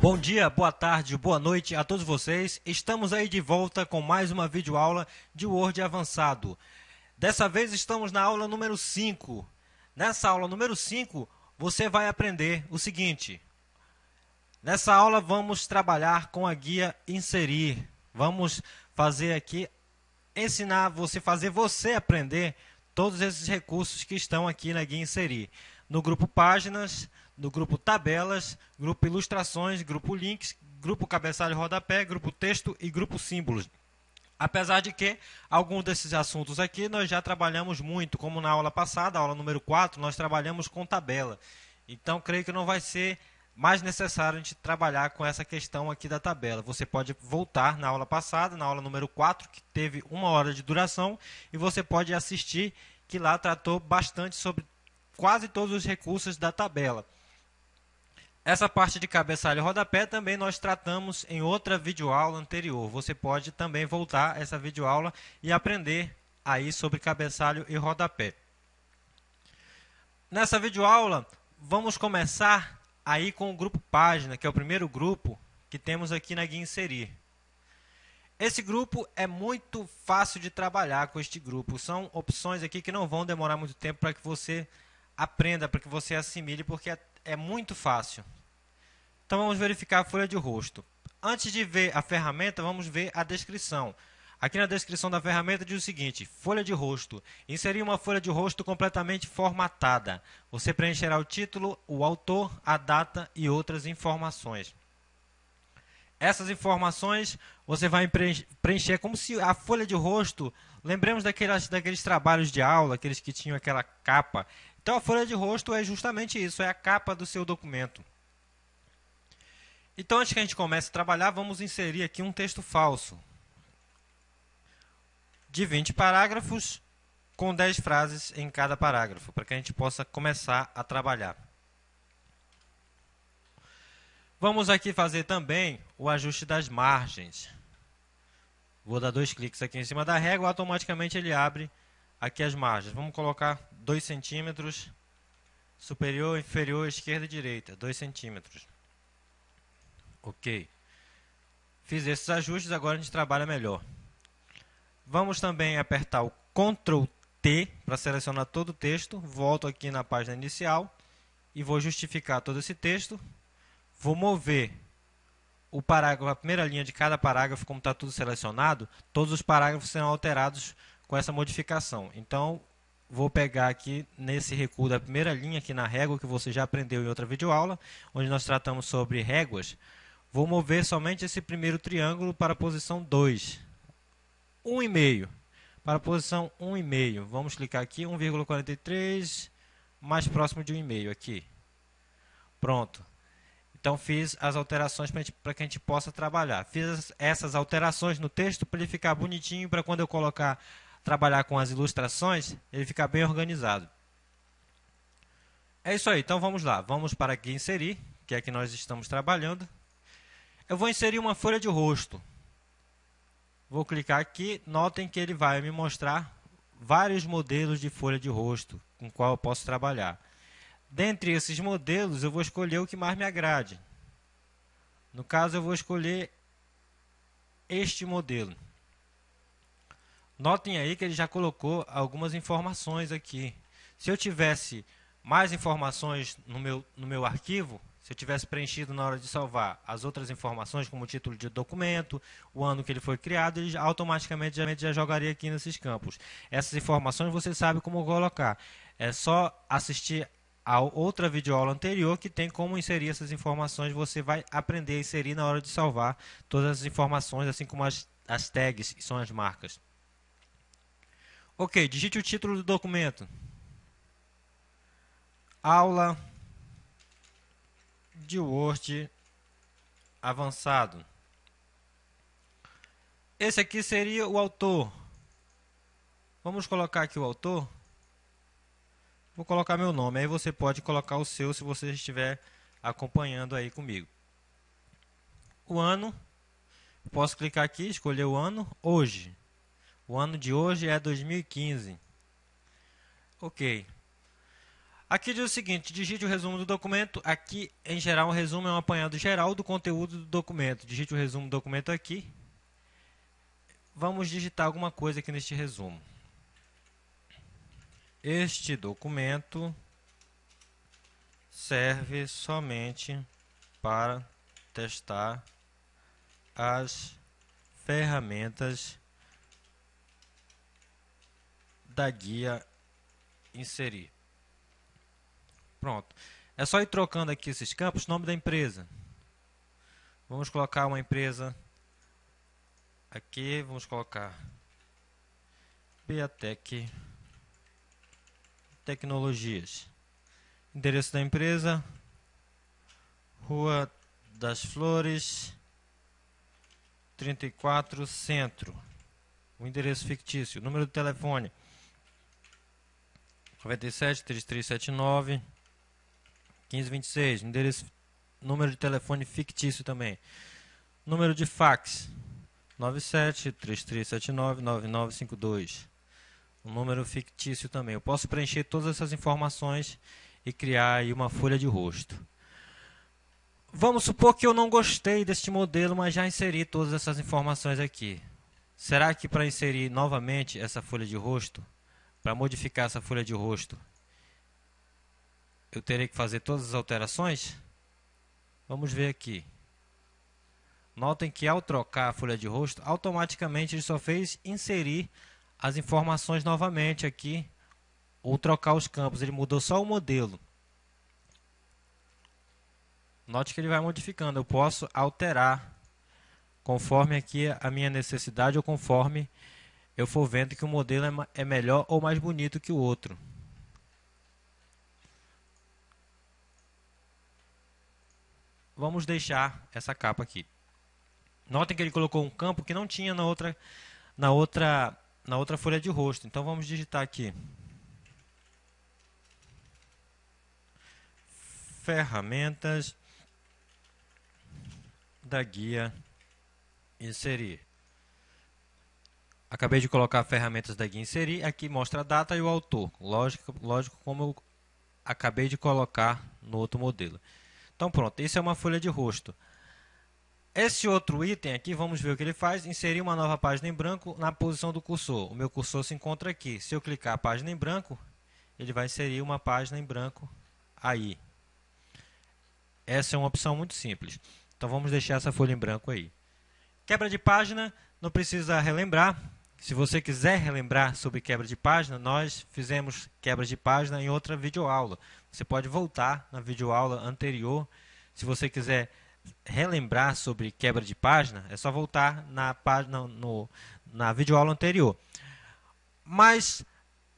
Bom dia, boa tarde, boa noite a todos vocês. Estamos aí de volta com mais uma videoaula de Word avançado. Dessa vez estamos na aula número 5. Nessa aula número 5, você vai aprender o seguinte. Nessa aula vamos trabalhar com a guia Inserir. Vamos fazer aqui, ensinar fazer você aprender todos esses recursos que estão aqui na guia Inserir. No grupo Páginas, no grupo Tabelas, grupo Ilustrações, grupo Links, grupo Cabeçalho e Rodapé, grupo Texto e grupo Símbolos. Apesar de que alguns desses assuntos aqui nós já trabalhamos muito, como na aula passada, aula número 4, nós trabalhamos com tabela. Então, creio que não vai ser mais necessário a gente trabalhar com essa questão aqui da tabela. Você pode voltar na aula passada, na aula número 4, que teve 1 hora de duração, e você pode assistir, que lá tratou bastante sobre quase todos os recursos da tabela. Essa parte de cabeçalho e rodapé também nós tratamos em outra videoaula anterior. Você pode também voltar a essa videoaula e aprender aí sobre cabeçalho e rodapé. Nessa videoaula, vamos começar aí com o grupo Página, que é o primeiro grupo que temos aqui na guia Inserir. Esse grupo é muito fácil de trabalhar com este grupo. São opções aqui que não vão demorar muito tempo para que você aprenda, para que você assimile, porque é muito fácil. Então, vamos verificar a folha de rosto. Antes de ver a ferramenta, vamos ver a descrição. Aqui na descrição da ferramenta diz o seguinte: folha de rosto. Inserir uma folha de rosto completamente formatada. Você preencherá o título, o autor, a data e outras informações. Essas informações você vai preencher como se a folha de rosto... Lembremos daqueles trabalhos de aula, aqueles que tinham aquela capa. Então, a folha de rosto é justamente isso, é a capa do seu documento. Então, antes que a gente comece a trabalhar, vamos inserir aqui um texto falso de 20 parágrafos, com 10 frases em cada parágrafo, para que a gente possa começar a trabalhar. Vamos aqui fazer também o ajuste das margens. Vou dar 2 cliques aqui em cima da régua, automaticamente ele abre aqui as margens. Vamos colocar 2 centímetros, superior, inferior, esquerda e direita, 2 centímetros. Ok. Fiz esses ajustes, agora a gente trabalha melhor. Vamos também apertar o Ctrl T para selecionar todo o texto. Volto aqui na página inicial e vou justificar todo esse texto. Vou mover o parágrafo, a primeira linha de cada parágrafo, como está tudo selecionado, todos os parágrafos serão alterados com essa modificação. Então, vou pegar aqui nesse recuo da primeira linha, aqui na régua, que você já aprendeu em outra videoaula, onde nós tratamos sobre réguas. Vou mover somente esse primeiro triângulo para a posição 2. 1,5. Para a posição 1,5. Vamos clicar aqui, 1,43, mais próximo de 1,5 aqui. Pronto. Então, fiz as alterações para que a gente possa trabalhar. Fiz essas alterações no texto para ele ficar bonitinho, para quando eu trabalhar com as ilustrações, ele ficar bem organizado. É isso aí, então vamos lá. Vamos para aqui inserir, que é que nós estamos trabalhando. Eu vou inserir uma folha de rosto. Vou clicar aqui, notem que ele vai me mostrar vários modelos de folha de rosto com qual eu posso trabalhar. Dentre esses modelos, eu vou escolher o que mais me agrade. No caso, eu vou escolher este modelo. Notem aí que ele já colocou algumas informações aqui. Se eu tivesse mais informações no meu arquivo, se eu tivesse preenchido na hora de salvar as outras informações, como o título de documento, o ano que ele foi criado, ele automaticamente já jogaria aqui nesses campos. Essas informações você sabe como colocar. É só assistir a outra videoaula anterior que tem como inserir essas informações. Você vai aprender a inserir na hora de salvar todas as informações, assim como as tags, que são as marcas. Ok, digite o título do documento. Aula de Word avançado. Esse aqui seria o autor. Vamos colocar aqui o autor. Vou colocar meu nome, aí você pode colocar o seu se você estiver acompanhando aí comigo. O ano, posso clicar aqui, escolher o ano, hoje. O ano de hoje é 2015. Ok. Aqui diz o seguinte, digite o resumo do documento. Aqui, em geral, um resumo é um apanhado geral do conteúdo do documento. Digite o resumo do documento aqui. Vamos digitar alguma coisa aqui neste resumo. Este documento serve somente para testar as ferramentas da guia inserir. Pronto. É só ir trocando aqui esses campos. Nome da empresa. Vamos colocar uma empresa aqui. Vamos colocar Beatec Tecnologias. Endereço da empresa: Rua das Flores, 34, Centro. O endereço fictício. Número do telefone: 97 3379 1526. Número de telefone fictício também. Número de fax: 97 3379 9952. Um número fictício também. Eu posso preencher todas essas informações e criar aí uma folha de rosto. Vamos supor que eu não gostei deste modelo, mas já inseri todas essas informações aqui. Será que para inserir novamente essa folha de rosto, para modificar essa folha de rosto, eu terei que fazer todas as alterações? Vamos ver aqui. Notem que ao trocar a folha de rosto, automaticamente ele só fez inserir as informações novamente aqui, ou trocar os campos. Ele mudou só o modelo. Note que ele vai modificando. Eu posso alterar conforme aqui a minha necessidade ou conforme eu for vendo que o modelo é melhor ou mais bonito que o outro. Vamos deixar essa capa aqui. Notem que ele colocou um campo que não tinha na outra folha de rosto. Então vamos digitar aqui: ferramentas da guia inserir. Acabei de colocar ferramentas da guia inserir. Aqui mostra a data e o autor. Lógico como eu acabei de colocar no outro modelo. Então pronto, isso é uma folha de rosto. Esse outro item aqui, vamos ver o que ele faz. Inserir uma nova página em branco na posição do cursor. O meu cursor se encontra aqui. Se eu clicar a página em branco, ele vai inserir uma página em branco aí. Essa é uma opção muito simples. Então vamos deixar essa folha em branco aí. Quebra de página, não precisa relembrar. Se você quiser relembrar sobre quebra de página, nós fizemos quebra de página em outra videoaula. Você pode voltar na videoaula anterior. Se você quiser relembrar sobre quebra de página, é só voltar na videoaula anterior. Mas,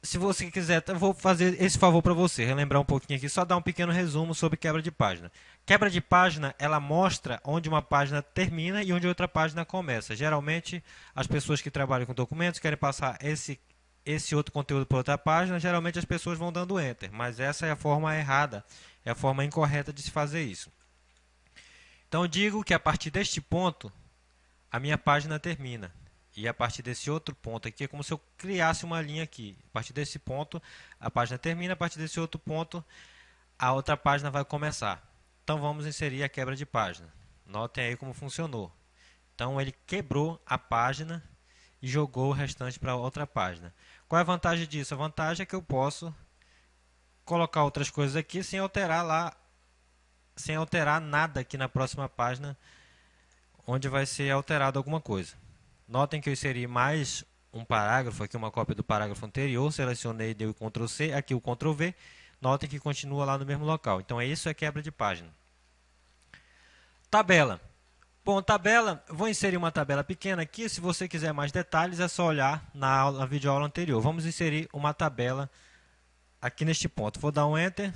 se você quiser, eu vou fazer esse favor para você, relembrar um pouquinho aqui, só dar um pequeno resumo sobre quebra de página. Quebra de página, ela mostra onde uma página termina e onde outra página começa. Geralmente, as pessoas que trabalham com documentos querem passar esse outro conteúdo para outra página, geralmente as pessoas vão dando Enter, mas essa é a forma errada, é a forma incorreta de se fazer isso. Então eu digo que a partir deste ponto, a minha página termina. E a partir desse outro ponto aqui, é como se eu criasse uma linha aqui. A partir desse ponto, a página termina. A partir desse outro ponto, a outra página vai começar. Então vamos inserir a quebra de página. Notem aí como funcionou. Então ele quebrou a página e jogou o restante para outra página. Qual é a vantagem disso? A vantagem é que eu posso colocar outras coisas aqui sem alterar nada aqui na próxima página, onde vai ser alterado alguma coisa. Notem que eu inseri mais um parágrafo, aqui uma cópia do parágrafo anterior, selecionei, dei o Ctrl C, aqui o Ctrl V, notem que continua lá no mesmo local. Então isso é quebra de página. Tabela. Bom, tabela, vou inserir uma tabela pequena aqui, se você quiser mais detalhes é só olhar na videoaula anterior. Vamos inserir uma tabela aqui neste ponto. Vou dar um Enter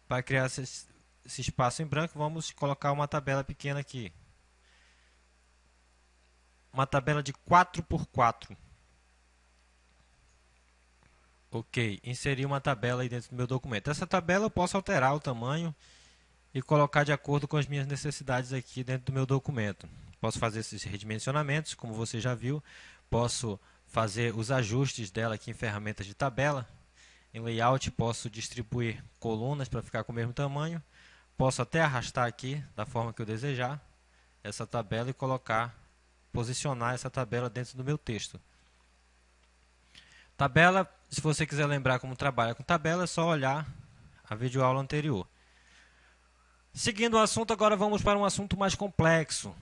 para criar esse espaço em branco. Vamos colocar uma tabela pequena aqui. Uma tabela de 4x4. Ok, inseri uma tabela aí dentro do meu documento. Essa tabela eu posso alterar o tamanho e colocar de acordo com as minhas necessidades aqui dentro do meu documento. Posso fazer esses redimensionamentos, como você já viu. Posso fazer os ajustes dela aqui em ferramentas de tabela. Em layout posso distribuir colunas para ficar com o mesmo tamanho. Posso até arrastar aqui da forma que eu desejar essa tabela e posicionar essa tabela dentro do meu texto. Tabela, se você quiser lembrar como trabalha com tabela, é só olhar a videoaula anterior. Seguindo o assunto, agora vamos para um assunto mais complexo.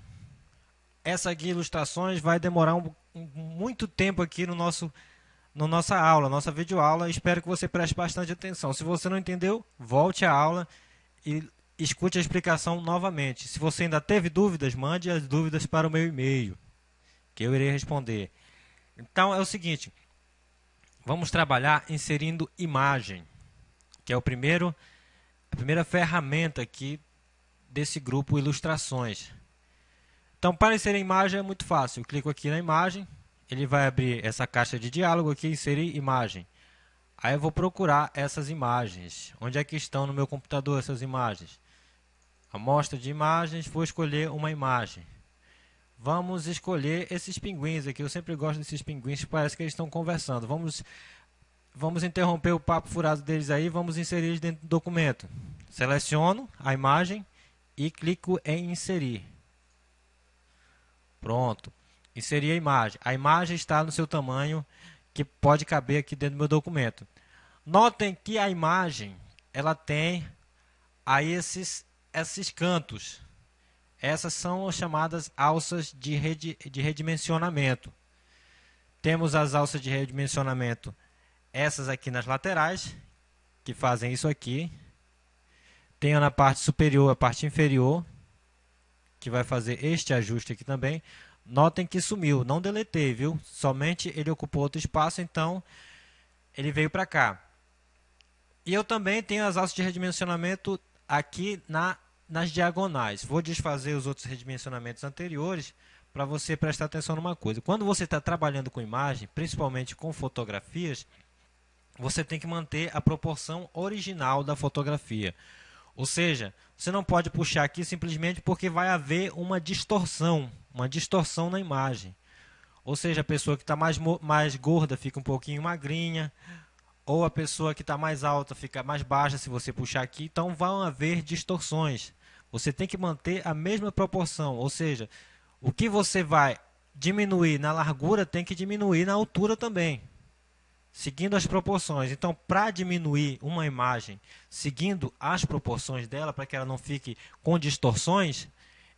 Essa guia ilustrações vai demorar muito tempo aqui no nossa aula, nossa videoaula. Espero que você preste bastante atenção. Se você não entendeu, volte à aula e escute a explicação novamente. Se você ainda teve dúvidas, mande as dúvidas para o meu e-mail, que eu irei responder. Então é o seguinte, vamos trabalhar inserindo imagem, que é a primeira ferramenta aqui desse grupo Ilustrações. Então, para inserir imagem é muito fácil. Eu clico aqui na imagem, ele vai abrir essa caixa de diálogo aqui, inserir imagem. Aí eu vou procurar essas imagens. Onde é que estão no meu computador essas imagens? Amostra de imagens, vou escolher uma imagem. Vamos escolher esses pinguins aqui. Eu sempre gosto desses pinguins, parece que eles estão conversando. Vamos interromper o papo furado deles aí, vamos inserir eles dentro do documento. Seleciono a imagem e clico em inserir. Pronto. Inseri a imagem. A imagem está no seu tamanho, que pode caber aqui dentro do meu documento. Notem que a imagem, ela tem aí esses cantos. Essas são as chamadas alças de redimensionamento. Temos as alças de redimensionamento, essas aqui nas laterais, que fazem isso aqui. Tenho na parte superior, a parte inferior, que vai fazer este ajuste aqui também. Notem que sumiu, não deletei, viu? Somente ele ocupou outro espaço, então ele veio para cá. E eu também tenho as alças de redimensionamento aqui nas diagonais. Vou desfazer os outros redimensionamentos anteriores para você prestar atenção numa coisa. Quando você está trabalhando com imagem, principalmente com fotografias, você tem que manter a proporção original da fotografia. Ou seja, você não pode puxar aqui simplesmente porque vai haver uma distorção na imagem. Ou seja, a pessoa que está mais gorda fica um pouquinho magrinha, ou a pessoa que está mais alta fica mais baixa se você puxar aqui. Então vão haver distorções. Você tem que manter a mesma proporção, ou seja, o que você vai diminuir na largura tem que diminuir na altura também, seguindo as proporções. Então, para diminuir uma imagem, seguindo as proporções dela, para que ela não fique com distorções,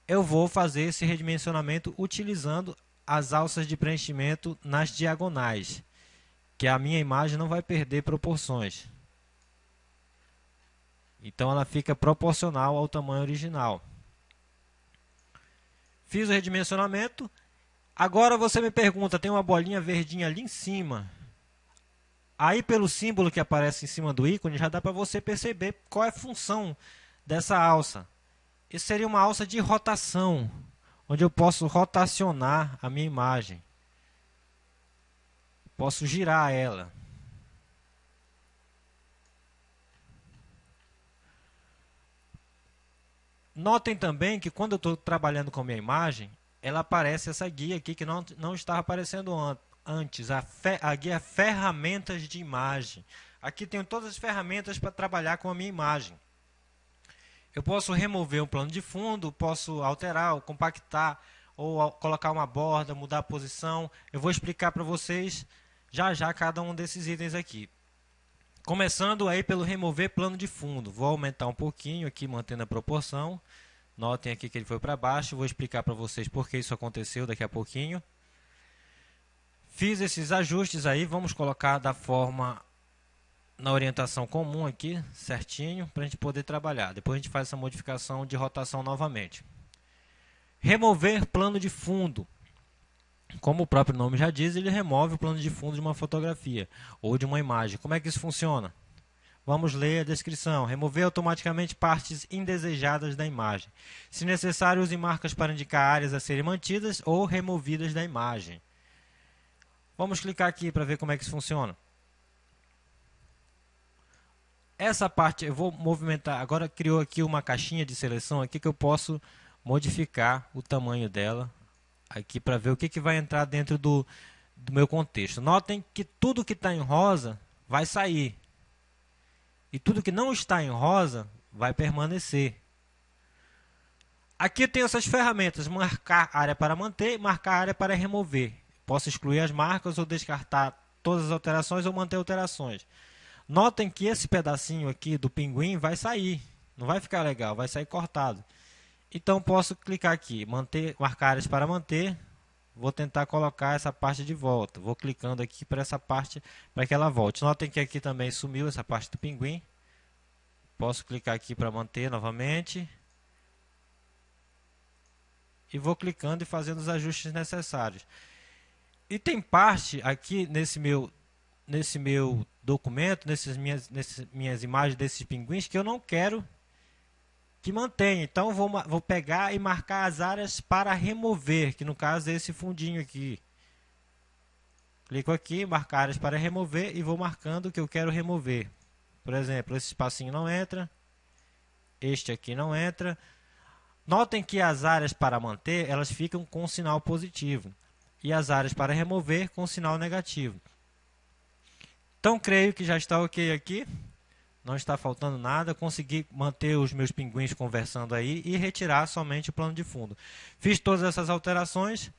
eu vou fazer esse redimensionamento utilizando as alças de preenchimento nas diagonais, que a minha imagem não vai perder proporções. Então, ela fica proporcional ao tamanho original. Fiz o redimensionamento. Agora você me pergunta, tem uma bolinha verdinha ali em cima. Aí, pelo símbolo que aparece em cima do ícone, já dá para você perceber qual é a função dessa alça. Isso seria uma alça de rotação, onde eu posso rotacionar a minha imagem. Posso girar ela. Notem também que quando eu estou trabalhando com a minha imagem, ela aparece essa guia aqui que não estava aparecendo antes, a guia Ferramentas de Imagem. Aqui tenho todas as ferramentas para trabalhar com a minha imagem. Eu posso remover um plano de fundo, posso alterar, ou compactar, ou colocar uma borda, mudar a posição. Eu vou explicar para vocês já cada um desses itens aqui. Começando aí pelo remover plano de fundo. Vou aumentar um pouquinho aqui, mantendo a proporção. Notem aqui que ele foi para baixo. Vou explicar para vocês por que isso aconteceu daqui a pouquinho. Fiz esses ajustes aí. Vamos colocar da forma na orientação comum aqui, certinho, para a gente poder trabalhar. Depois a gente faz essa modificação de rotação novamente. Remover plano de fundo. Como o próprio nome já diz, ele remove o plano de fundo de uma fotografia ou de uma imagem. Como é que isso funciona? Vamos ler a descrição. Remover automaticamente partes indesejadas da imagem. Se necessário, use marcas para indicar áreas a serem mantidas ou removidas da imagem. Vamos clicar aqui para ver como é que isso funciona. Essa parte eu vou movimentar. Agora criou aqui uma caixinha de seleção aqui que eu posso modificar o tamanho dela aqui para ver o que vai entrar dentro do meu contexto. Notem que tudo que está em rosa vai sair. E tudo que não está em rosa vai permanecer. Aqui eu tenho essas ferramentas, marcar área para manter, marcar área para remover. Posso excluir as marcas ou descartar todas as alterações ou manter alterações. Notem que esse pedacinho aqui do pinguim vai sair, não vai ficar legal, vai sair cortado. Então posso clicar aqui, marcar áreas para manter, vou tentar colocar essa parte de volta. Vou clicando aqui para essa parte, para que ela volte. Notem que aqui também sumiu essa parte do pinguim. Posso clicar aqui para manter novamente. E vou clicando e fazendo os ajustes necessários. E tem parte aqui nesse meu documento, nessas minhas imagens desses pinguins, que eu não quero que mantenha. Então vou pegar e marcar as áreas para remover, que no caso é esse fundinho aqui. Clico aqui, marcar áreas para remover e vou marcando o que eu quero remover. Por exemplo, esse espacinho não entra, este aqui não entra. Notem que as áreas para manter, elas ficam com sinal positivo. E as áreas para remover com sinal negativo. Então, creio que já está ok aqui. Não está faltando nada. Consegui manter os meus pinguins conversando aí e retirar somente o plano de fundo. Fiz todas essas alterações.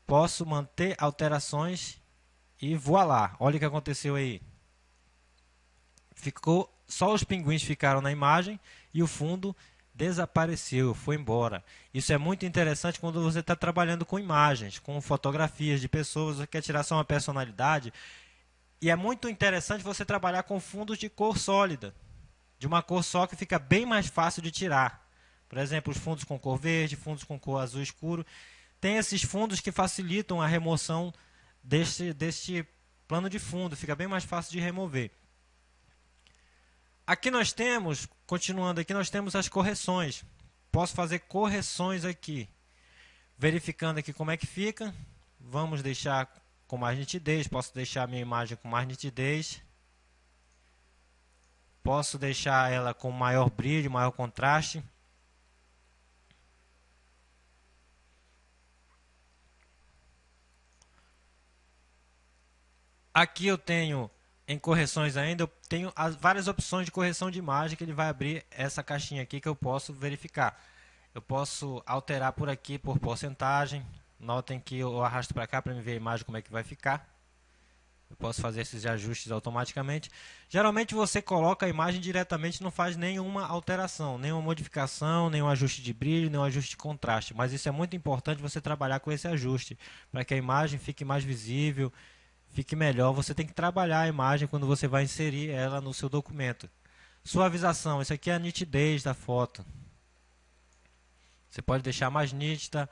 Posso manter alterações e voilá. Olha o que aconteceu aí. Só os pinguins ficaram na imagem e o fundo desapareceu, foi embora. Isso é muito interessante quando você está trabalhando com imagens, com fotografias de pessoas, você quer tirar só uma personalidade. E é muito interessante você trabalhar com fundos de cor sólida, de uma cor só, que fica bem mais fácil de tirar. Por exemplo, os fundos com cor verde, fundos com cor azul escuro. Tem esses fundos que facilitam a remoção deste plano de fundo, fica bem mais fácil de remover. Aqui nós temos, continuando aqui, nós temos as correções. Posso fazer correções aqui. Verificando aqui como é que fica. Vamos deixar com mais nitidez. Posso deixar a minha imagem com mais nitidez. Posso deixar ela com maior brilho, maior contraste. Aqui eu tenho, em correções ainda, eu tenho várias opções de correção de imagem que ele vai abrir essa caixinha aqui que eu posso verificar. Eu posso alterar por aqui por porcentagem. Notem que eu arrasto para cá para me ver a imagem como é que vai ficar. Eu posso fazer esses ajustes automaticamente. Geralmente você coloca a imagem diretamente, não faz nenhuma alteração, nenhuma modificação, nenhum ajuste de brilho, nenhum ajuste de contraste. Mas isso é muito importante você trabalhar com esse ajuste, para que a imagem fique mais visível, fique melhor. Você tem que trabalhar a imagem quando você vai inserir ela no seu documento. Suavização, isso aqui é a nitidez da foto. Você pode deixar mais nítida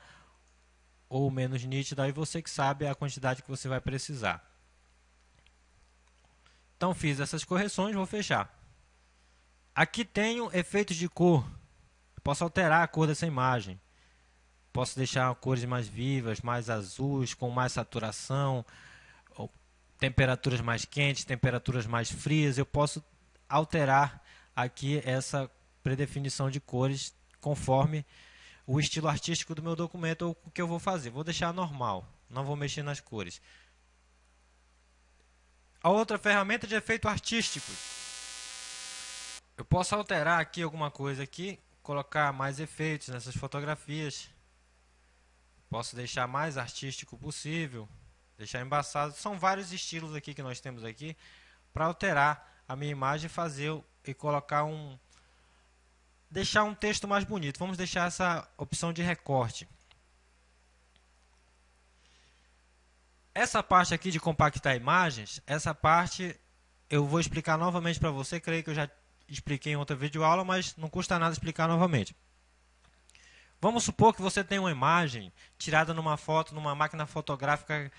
ou menos nítida, aí você que sabe a quantidade que você vai precisar. Então fiz essas correções, vou fechar. Aqui tenho efeitos de cor. Posso alterar a cor dessa imagem. Posso deixar cores mais vivas, mais azuis, com mais saturação, temperaturas mais quentes, temperaturas mais frias. Eu posso alterar aqui essa predefinição de cores conforme o estilo artístico do meu documento ou o que eu vou fazer. Vou deixar normal, não vou mexer nas cores. A outra ferramenta de efeito artístico. Eu posso alterar aqui alguma coisa aqui, colocar mais efeitos nessas fotografias. Posso deixar mais artístico possível, deixar embaçado. São vários estilos aqui que nós temos aqui para alterar a minha imagem e colocar deixar um texto mais bonito. Vamos deixar essa opção de recorte. Essa parte aqui de compactar imagens, essa parte eu vou explicar novamente para você. Creio que eu já expliquei em outra videoaula, mas não custa nada explicar novamente. Vamos supor que você tem uma imagem tirada numa foto, numa máquina fotográfica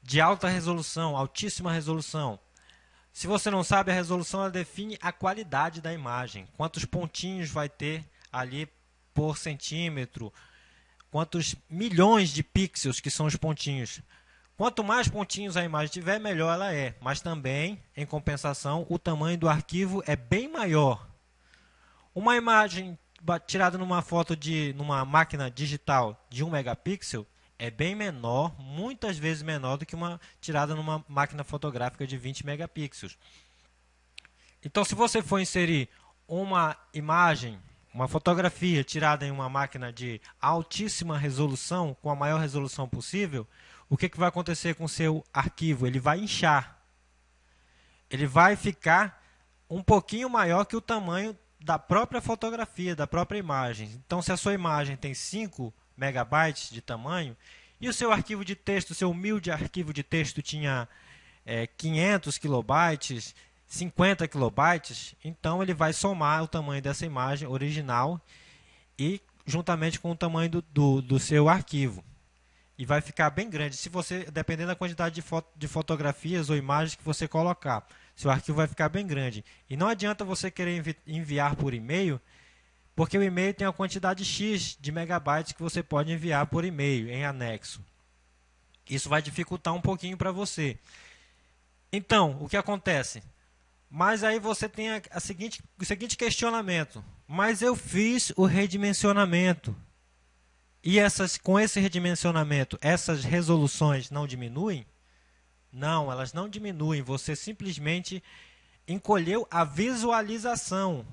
de alta resolução, altíssima resolução. Se você não sabe, a resolução ela define a qualidade da imagem. Quantos pontinhos vai ter ali por centímetro. Quantos milhões de pixels que são os pontinhos. Quanto mais pontinhos a imagem tiver, melhor ela é. Mas também, em compensação, o tamanho do arquivo é bem maior. Uma imagem tirada numa máquina digital de 1 megapixel é bem menor, muitas vezes menor do que uma tirada numa máquina fotográfica de 20 megapixels. Então, se você for inserir uma imagem, uma fotografia tirada em uma máquina de altíssima resolução, com a maior resolução possível, o que vai acontecer com o seu arquivo? Ele vai inchar. Ele vai ficar um pouquinho maior que o tamanho da própria fotografia, da própria imagem. Então, se a sua imagem tem 5 megabytes de tamanho, e o seu arquivo de texto, seu humilde arquivo de texto tinha 500 kilobytes, 50 kilobytes, então ele vai somar o tamanho dessa imagem original e juntamente com o tamanho do seu arquivo. E vai ficar bem grande, se você, dependendo da quantidade de fotografias ou imagens que você colocar. Seu arquivo vai ficar bem grande. E não adianta você querer enviar por e-mail, porque o e-mail tem a quantidade X de megabytes que você pode enviar por e-mail, em anexo. Isso vai dificultar um pouquinho para você. Então, o que acontece? Mas aí você tem o seguinte questionamento. Mas eu fiz o redimensionamento. E com esse redimensionamento, essas resoluções não diminuem? Não, elas não diminuem. Você simplesmente encolheu a visualização.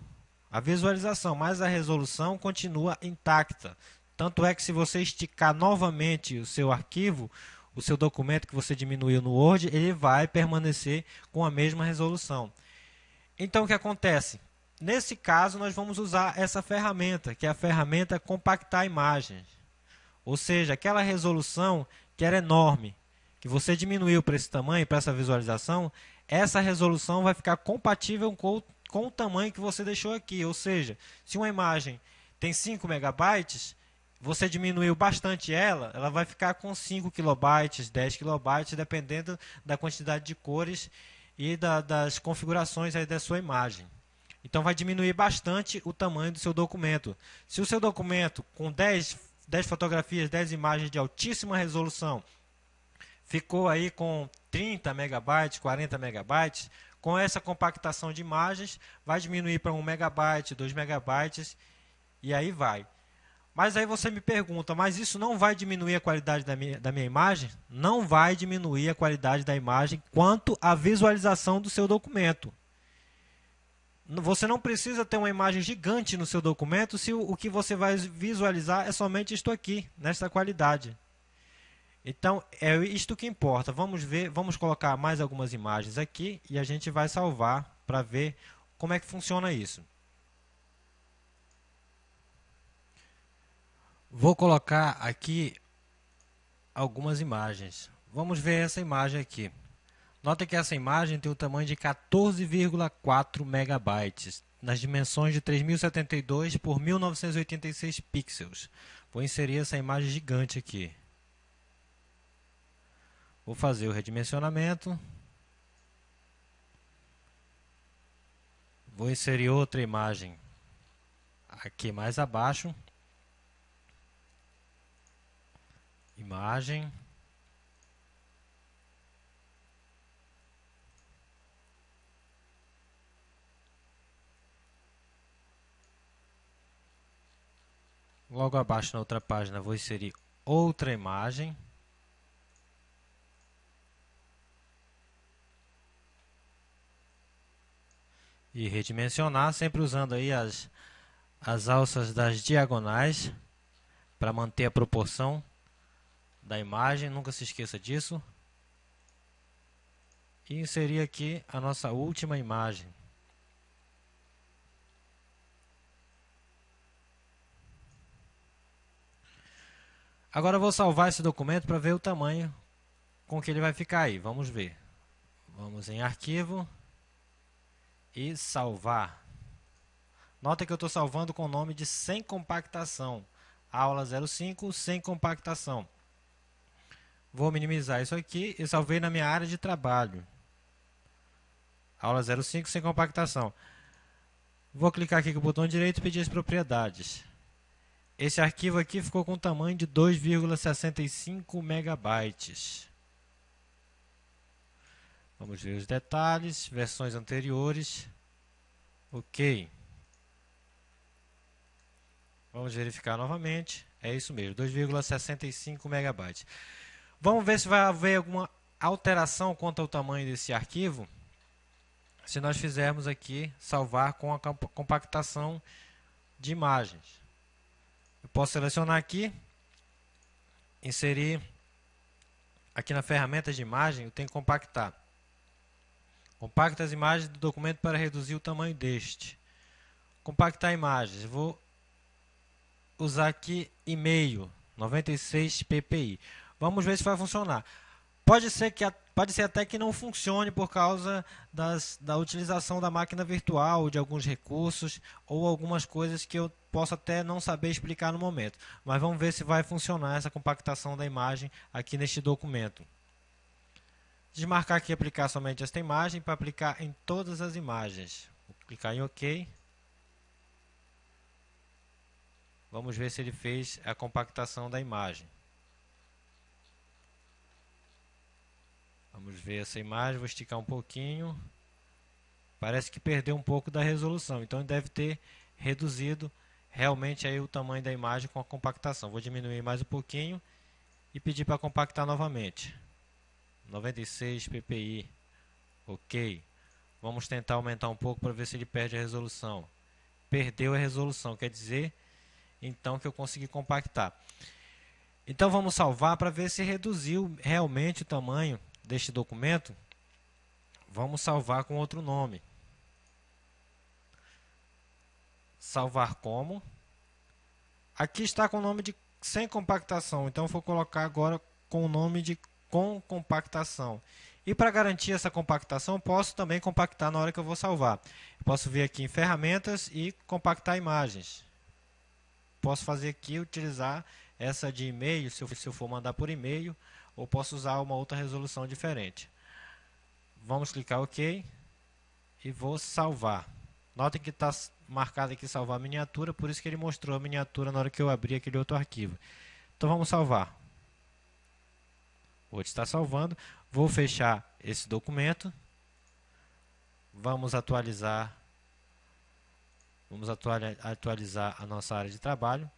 Mas a resolução continua intacta. Tanto é que se você esticar novamente o seu arquivo, o seu documento que você diminuiu no Word, ele vai permanecer com a mesma resolução. Então, o que acontece? Nesse caso, nós vamos usar essa ferramenta, que é a ferramenta compactar imagens. Ou seja, aquela resolução que era enorme, que você diminuiu para esse tamanho, para essa visualização, essa resolução vai ficar compatível com o tamanho que você deixou aqui. Ou seja, se uma imagem tem 5 megabytes, você diminuiu bastante ela vai ficar com 5 kilobytes, 10 kilobytes, dependendo da quantidade de cores e das configurações aí da sua imagem. Então vai diminuir bastante o tamanho do seu documento. Se o seu documento com 10 fotografias, 10 imagens de altíssima resolução, ficou aí com 30 megabytes, 40 megabytes, com essa compactação de imagens, vai diminuir para 1 megabyte, 2 megabytes, e aí vai. Mas aí você me pergunta, mas isso não vai diminuir a qualidade da minha imagem? Não vai diminuir a qualidade da imagem quanto à visualização do seu documento. Você não precisa ter uma imagem gigante no seu documento se o que você vai visualizar é somente isto aqui, nesta qualidade. Então, é isto que importa. Vamos colocar mais algumas imagens aqui e a gente vai salvar para ver como é que funciona isso. Vou colocar aqui algumas imagens. Vamos ver essa imagem aqui. Nota que essa imagem tem o tamanho de 14,4 megabytes, nas dimensões de 3072 por 1986 pixels. Vou inserir essa imagem gigante aqui. Vou fazer o redimensionamento. Vou inserir outra imagem aqui mais abaixo. Imagem. Logo abaixo na outra página vou inserir outra imagem. E redimensionar, sempre usando aí as alças das diagonais para manter a proporção da imagem, nunca se esqueça disso. E inserir aqui a nossa última imagem. Agora eu vou salvar esse documento para ver o tamanho com que ele vai ficar aí. Vamos ver. Vamos em arquivo e salvar. Nota que eu estou salvando com o nome de sem compactação. Aula 05 sem compactação. Vou minimizar isso aqui e salvei na minha área de trabalho. Aula 05 sem compactação. Vou clicar aqui com o botão direito e pedir as propriedades. Esse arquivo aqui ficou com o tamanho de 2,65 megabytes. Vamos ver os detalhes, versões anteriores. Ok. Vamos verificar novamente. É isso mesmo, 2,65 megabytes. Vamos ver se vai haver alguma alteração quanto ao tamanho desse arquivo. se nós fizermos aqui salvar com a compactação de imagens. Eu posso selecionar aqui, inserir aqui na ferramenta de imagem, eu tenho que compactar. Compacta as imagens do documento para reduzir o tamanho deste. Compactar imagens, vou usar aqui e-mail 96 ppi. Vamos ver se vai funcionar. Pode ser até que não funcione por causa da utilização da máquina virtual, de alguns recursos ou algumas coisas que eu posso até não saber explicar no momento. Mas vamos ver se vai funcionar essa compactação da imagem aqui neste documento. Desmarcar aqui aplicar somente esta imagem para aplicar em todas as imagens. Vou clicar em OK. Vamos ver se ele fez a compactação da imagem. Vamos ver essa imagem, vou esticar um pouquinho. Parece que perdeu um pouco da resolução, então deve ter reduzido realmente aí o tamanho da imagem com a compactação. Vou diminuir mais um pouquinho e pedir para compactar novamente. 96 ppi. OK. Vamos tentar aumentar um pouco para ver se ele perde a resolução. Perdeu a resolução, quer dizer então que eu consegui compactar. Então vamos salvar para ver se reduziu realmente o tamanho deste documento. Vamos salvar com outro nome. Salvar como. Aqui está com o nome de sem compactação, então vou colocar agora com o nome de com compactação. E para garantir essa compactação, posso também compactar na hora que eu vou salvar. Eu posso vir aqui em ferramentas e compactar imagens. Posso fazer aqui, utilizar essa de e-mail, se eu for mandar por e-mail, ou posso usar uma outra resolução diferente. Vamos clicar OK e vou salvar. Notem que está marcado aqui salvar miniatura, por isso que ele mostrou a miniatura na hora que eu abri aquele outro arquivo. Então vamos salvar. Hoje está salvando. Vou fechar esse documento. Vamos atualizar. Vamos atualizar a nossa área de trabalho.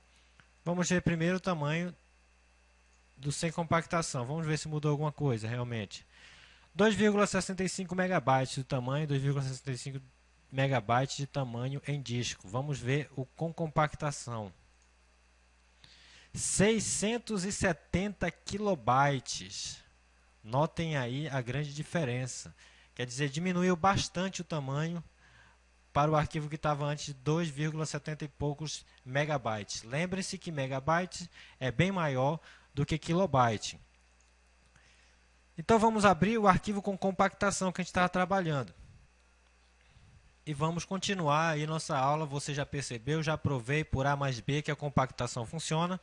Vamos ver primeiro o tamanho do sem compactação. Vamos ver se mudou alguma coisa realmente. 2,65 megabytes de tamanho, 2,65 megabytes de tamanho em disco. Vamos ver o com compactação. 670 kilobytes. Notem aí a grande diferença. Quer dizer, diminuiu bastante o tamanho para o arquivo que estava antes de 2,70 e poucos megabytes. Lembre-se que megabyte é bem maior do que kilobyte. Então vamos abrir o arquivo com compactação que a gente estava trabalhando. E vamos continuar aí nossa aula. Você já percebeu, já provei por A mais B que a compactação funciona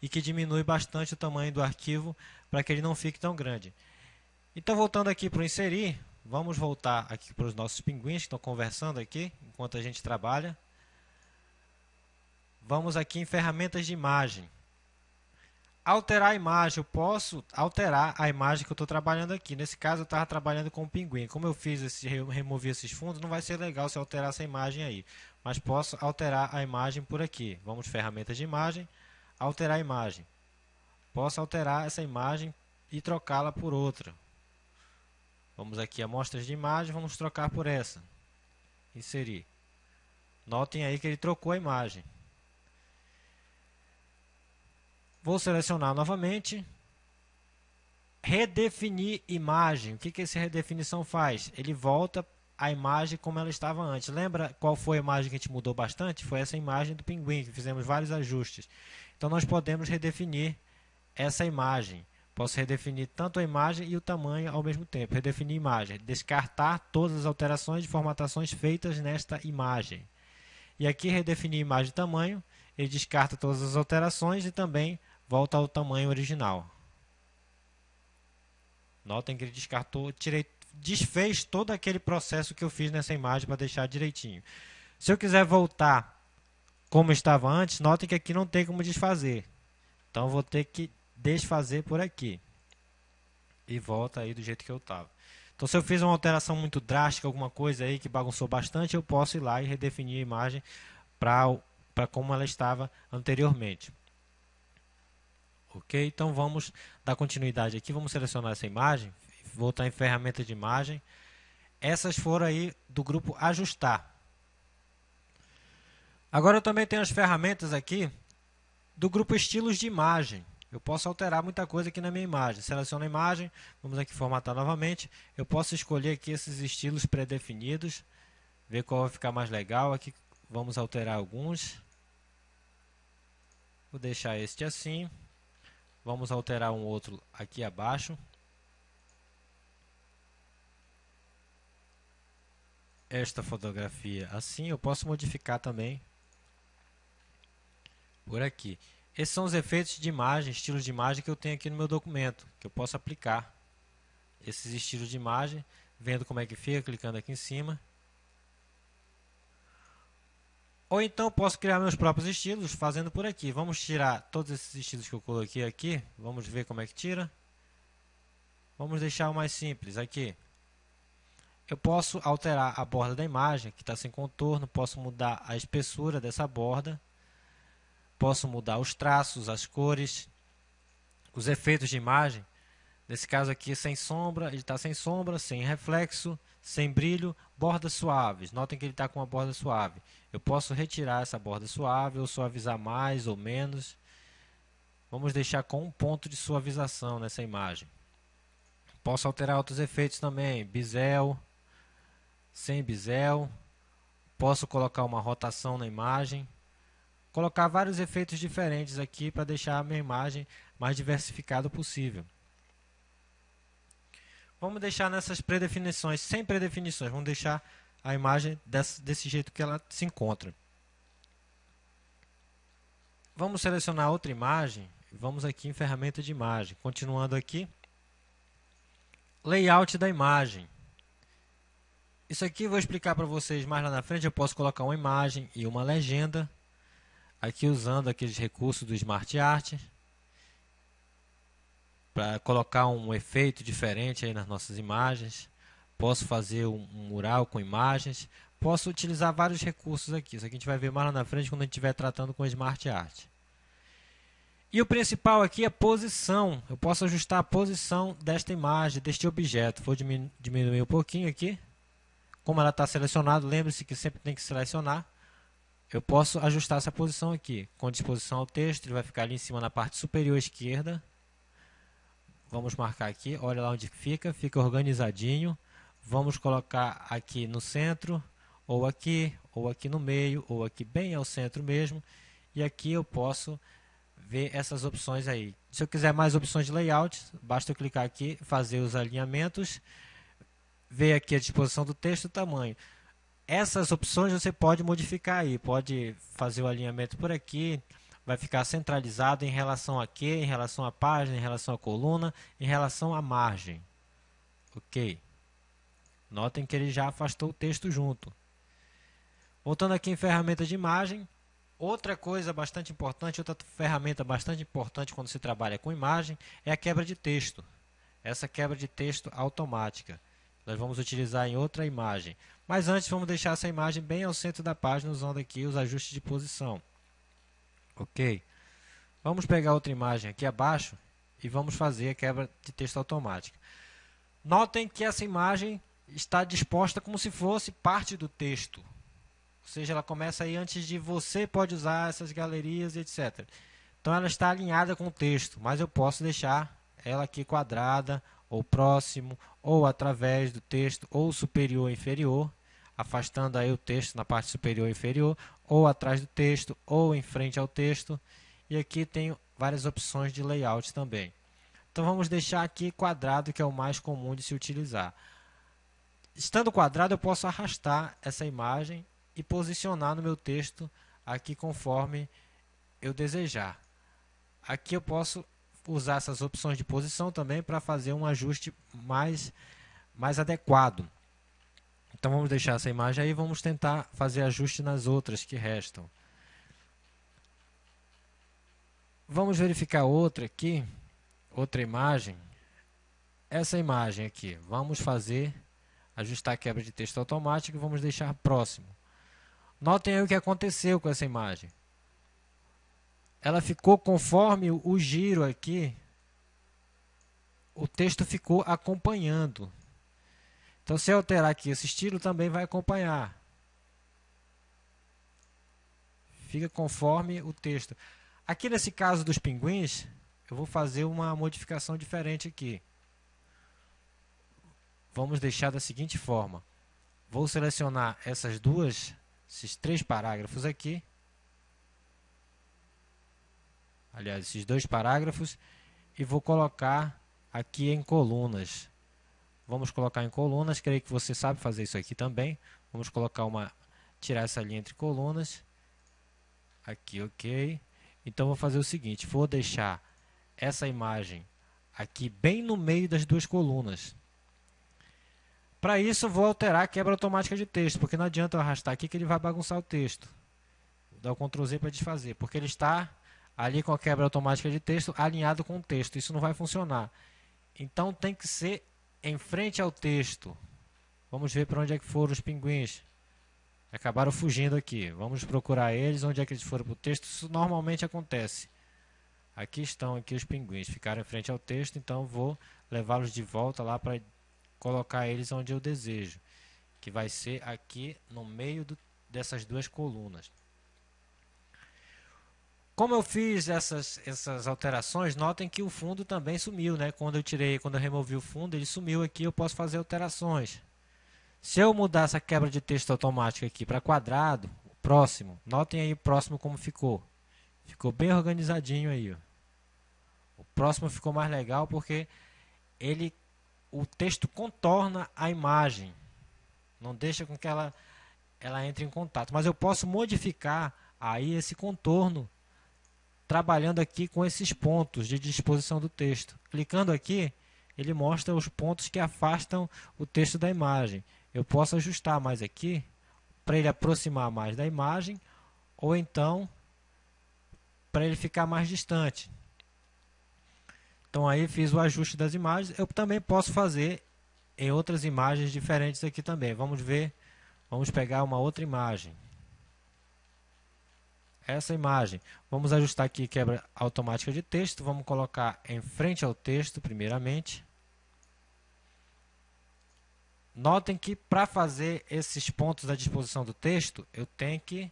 e que diminui bastante o tamanho do arquivo para que ele não fique tão grande. Então voltando aqui para o inserir, vamos voltar aqui para os nossos pinguins que estão conversando aqui enquanto a gente trabalha. Vamos aqui em ferramentas de imagem. Alterar a imagem, eu posso alterar a imagem que eu estou trabalhando aqui. Nesse caso eu estava trabalhando com o pinguim. Como eu removi esses fundos, não vai ser legal se eu alterar essa imagem aí. Mas posso alterar a imagem por aqui. Vamos ferramentas de imagem, alterar a imagem. Posso alterar essa imagem e trocá-la por outra. Vamos aqui amostras de imagem, vamos trocar por essa. Inserir. Notem aí que ele trocou a imagem. Vou selecionar novamente. Redefinir imagem. O que essa redefinição faz? Ele volta a imagem como ela estava antes. Lembra qual foi a imagem que a gente mudou bastante? Foi essa imagem do pinguim, que fizemos vários ajustes. Então nós podemos redefinir essa imagem. Posso redefinir tanto a imagem e o tamanho ao mesmo tempo. Redefinir imagem. Descartar todas as alterações de formatações feitas nesta imagem. E aqui redefinir imagem e tamanho. Ele descarta todas as alterações e também volta ao tamanho original. Notem que ele descartou, desfez todo aquele processo que eu fiz nessa imagem para deixar direitinho. Se eu quiser voltar como estava antes, notem que aqui não tem como desfazer. Então vou ter que desfazer por aqui. E volta aí do jeito que eu estava. Então se eu fiz uma alteração muito drástica, alguma coisa aí que bagunçou bastante, eu posso ir lá e redefinir a imagem para como ela estava anteriormente. Ok? Então vamos dar continuidade aqui, vamos selecionar essa imagem, voltar em ferramenta de imagem. Essas foram aí do grupo ajustar. Agora eu também tenho as ferramentas aqui do grupo estilos de imagem. Eu posso alterar muita coisa aqui na minha imagem. Seleciono a imagem, vamos aqui formatar novamente. Eu posso escolher aqui esses estilos pré-definidos, ver qual vai ficar mais legal. Aqui vamos alterar alguns. Vou deixar este assim. Vamos alterar um outro aqui abaixo. Esta fotografia assim, eu posso modificar também por aqui. Esses são os efeitos de imagem, estilos de imagem que eu tenho aqui no meu documento, que eu posso aplicar esses estilos de imagem, vendo como é que fica, clicando aqui em cima. Ou então posso criar meus próprios estilos fazendo por aqui. Vamos tirar todos esses estilos que eu coloquei aqui, vamos ver como é que tira. Vamos deixar o mais simples aqui. Eu posso alterar a borda da imagem, que está sem contorno, posso mudar a espessura dessa borda, posso mudar os traços, as cores, os efeitos de imagem. Nesse caso aqui, sem sombra, ele está sem sombra, sem reflexo, sem brilho, bordas suaves. Notem que ele está com uma borda suave. Eu posso retirar essa borda suave ou suavizar mais ou menos. Vamos deixar com um ponto de suavização nessa imagem. Posso alterar outros efeitos também, bisel, sem bisel. Posso colocar uma rotação na imagem. Colocar vários efeitos diferentes aqui para deixar a minha imagem mais diversificada possível. Vamos deixar nessas predefinições, sem predefinições, vamos deixar a imagem desse jeito que ela se encontra. Vamos selecionar outra imagem, vamos aqui em ferramenta de imagem, continuando aqui, layout da imagem. Isso aqui eu vou explicar para vocês mais lá na frente. Eu posso colocar uma imagem e uma legenda, aqui usando aqueles recursos do Smart Art, para colocar um efeito diferente aí nas nossas imagens. Posso fazer um mural com imagens. Posso utilizar vários recursos aqui. Isso aqui a gente vai ver mais lá na frente quando a gente estiver tratando com Smart Art. E o principal aqui é a posição. Eu posso ajustar a posição desta imagem, deste objeto. Vou diminuir um pouquinho aqui. Como ela está selecionada, lembre-se que sempre tem que selecionar. Eu posso ajustar essa posição aqui. Com disposição ao texto, ele vai ficar ali em cima na parte superior esquerda. Vamos marcar aqui, olha lá onde fica organizadinho. Vamos colocar aqui no centro, ou aqui no meio, ou aqui bem ao centro mesmo. E aqui eu posso ver essas opções aí. Se eu quiser mais opções de layout, basta eu clicar aqui, fazer os alinhamentos, ver aqui a disposição do texto e o tamanho. Essas opções você pode modificar aí, pode fazer o alinhamento por aqui. Vai ficar centralizado em relação a quê? Em relação à página, em relação à coluna, em relação à margem. Ok. Notem que ele já afastou o texto junto. Voltando aqui em ferramenta de imagem. Outra coisa bastante importante, outra ferramenta bastante importante quando se trabalha com imagem é a quebra de texto. Essa quebra de texto automática. Nós vamos utilizar em outra imagem. Mas antes vamos deixar essa imagem bem ao centro da página usando aqui os ajustes de posição. Ok, vamos pegar outra imagem aqui abaixo e vamos fazer a quebra de texto automática. Notem que essa imagem está disposta como se fosse parte do texto. Ou seja, ela começa aí antes de você pode usar essas galerias, etc. Então ela está alinhada com o texto, mas eu posso deixar ela aqui quadrada, ou próximo, ou através do texto, ou superior ou inferior, afastando aí o texto na parte superior e inferior, ou atrás do texto, ou em frente ao texto. E aqui tem várias opções de layout também. Então vamos deixar aqui quadrado, que é o mais comum de se utilizar. Estando quadrado, eu posso arrastar essa imagem e posicionar no meu texto aqui conforme eu desejar. Aqui eu posso usar essas opções de posição também para fazer um ajuste mais adequado. Então vamos deixar essa imagem aí e vamos tentar fazer ajuste nas outras que restam. Vamos verificar outra aqui, outra imagem. Essa imagem aqui, vamos ajustar a quebra de texto automática e vamos deixar próximo. Notem aí o que aconteceu com essa imagem. Ela ficou conforme o giro aqui, o texto ficou acompanhando. Então, se eu alterar aqui esse estilo, também vai acompanhar. Fica conforme o texto. Aqui nesse caso dos pinguins, eu vou fazer uma modificação diferente aqui. Vamos deixar da seguinte forma. Vou selecionar esses 3 parágrafos aqui. Aliás, esses 2 parágrafos. E vou colocar aqui em colunas. Vamos colocar em colunas. Creio que você sabe fazer isso aqui também. Vamos colocar tirar essa linha entre colunas. Aqui, ok. Então, vou fazer o seguinte. Vou deixar essa imagem aqui bem no meio das 2 colunas. Para isso, vou alterar a quebra automática de texto, porque não adianta eu arrastar aqui que ele vai bagunçar o texto. Vou dar o Ctrl Z para desfazer, porque ele está ali com a quebra automática de texto alinhado com o texto. Isso não vai funcionar. Então, tem que ser em frente ao texto. Vamos ver para onde é que foram os pinguins. Acabaram fugindo aqui. Vamos procurar eles. Onde é que eles foram para o texto? Isso normalmente acontece. Aqui estão aqui os pinguins. Ficaram em frente ao texto, então vou levá-los de volta lá para colocar eles onde eu desejo, que vai ser aqui no meio dessas 2 colunas. Como eu fiz essas alterações, notem que o fundo também sumiu, né? Quando eu removi o fundo, ele sumiu aqui, eu posso fazer alterações. Se eu mudar essa quebra de texto automática aqui para quadrado, próximo, notem aí o próximo como ficou. Ficou bem organizadinho aí, ó. O próximo ficou mais legal porque o texto contorna a imagem, não deixa com que ela entre em contato. Mas eu posso modificar aí esse contorno trabalhando aqui com esses pontos de disposição do texto. Clicando aqui, ele mostra os pontos que afastam o texto da imagem. Eu posso ajustar mais aqui para ele aproximar mais da imagem ou então para ele ficar mais distante. Então aí fiz o ajuste das imagens. Eu também posso fazer em outras imagens diferentes aqui também. Vamos ver, vamos pegar uma outra imagem. Essa imagem. Vamos ajustar aqui quebra automática de texto. Vamos colocar em frente ao texto primeiramente. Notem que para fazer esses pontos da disposição do texto, eu tenho que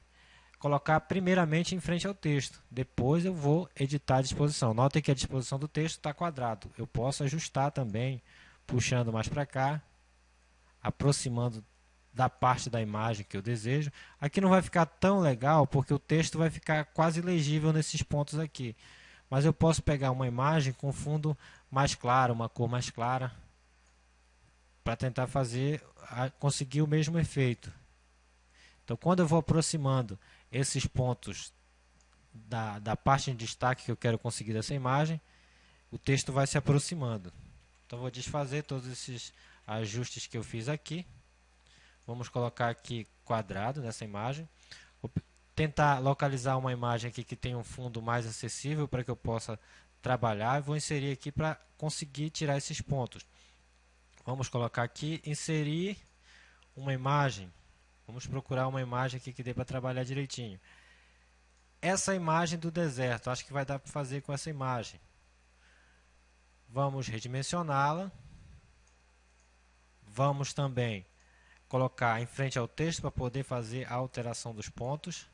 colocar primeiramente em frente ao texto. Depois eu vou editar a disposição. Notem que a disposição do texto está quadrado. Eu posso ajustar também, puxando mais para cá, aproximando da parte da imagem que eu desejo. Aqui não vai ficar tão legal, porque o texto vai ficar quase legível nesses pontos aqui. Mas eu posso pegar uma imagem com fundo mais claro, uma cor mais clara, para tentar conseguir o mesmo efeito. Então, quando eu vou aproximando esses pontos da parte em destaque que eu quero conseguir dessa imagem, o texto vai se aproximando. Então, vou desfazer todos esses ajustes que eu fiz aqui. Vamos colocar aqui quadrado nessa imagem. Vou tentar localizar uma imagem aqui que tenha um fundo mais acessível para que eu possa trabalhar. Vou inserir aqui para conseguir tirar esses pontos. Vamos colocar aqui, inserir uma imagem. Vamos procurar uma imagem aqui que dê para trabalhar direitinho. Essa imagem do deserto, acho que vai dar para fazer com essa imagem. Vamos redimensioná-la. Vamos também colocar em frente ao texto para poder fazer a alteração dos pontos.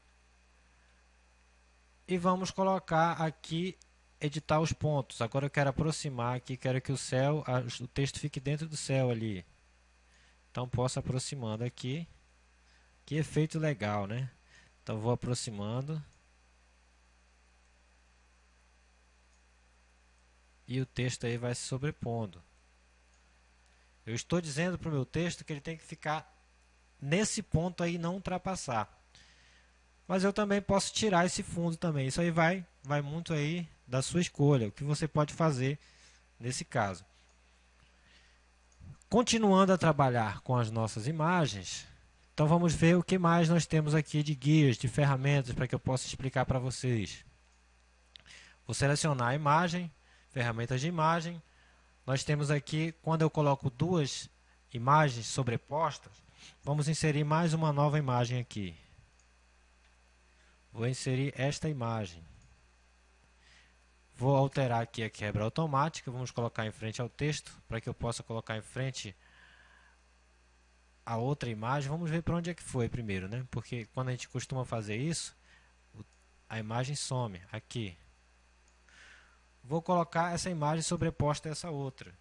E vamos colocar aqui, editar os pontos. Agora eu quero aproximar aqui, quero que o texto fique dentro do céu ali. Então posso aproximando aqui. Que efeito legal, né? Então vou aproximando. E o texto aí vai se sobrepondo. Eu estou dizendo para o meu texto que ele tem que ficar nesse ponto aí e não ultrapassar. Mas eu também posso tirar esse fundo também. Isso aí vai muito aí da sua escolha. O que você pode fazer nesse caso. Continuando a trabalhar com as nossas imagens, então vamos ver o que mais nós temos aqui de guias, de ferramentas para que eu possa explicar para vocês. Vou selecionar a imagem, ferramentas de imagem. Nós temos aqui, quando eu coloco 2 imagens sobrepostas, vamos inserir mais uma nova imagem aqui. Vou inserir esta imagem. Vou alterar aqui a quebra automática, vamos colocar em frente ao texto, para que eu possa colocar em frente a outra imagem. Vamos ver para onde é que foi primeiro, né? Porque quando a gente costuma fazer isso, a imagem some aqui. Vou colocar essa imagem sobreposta a essa outra.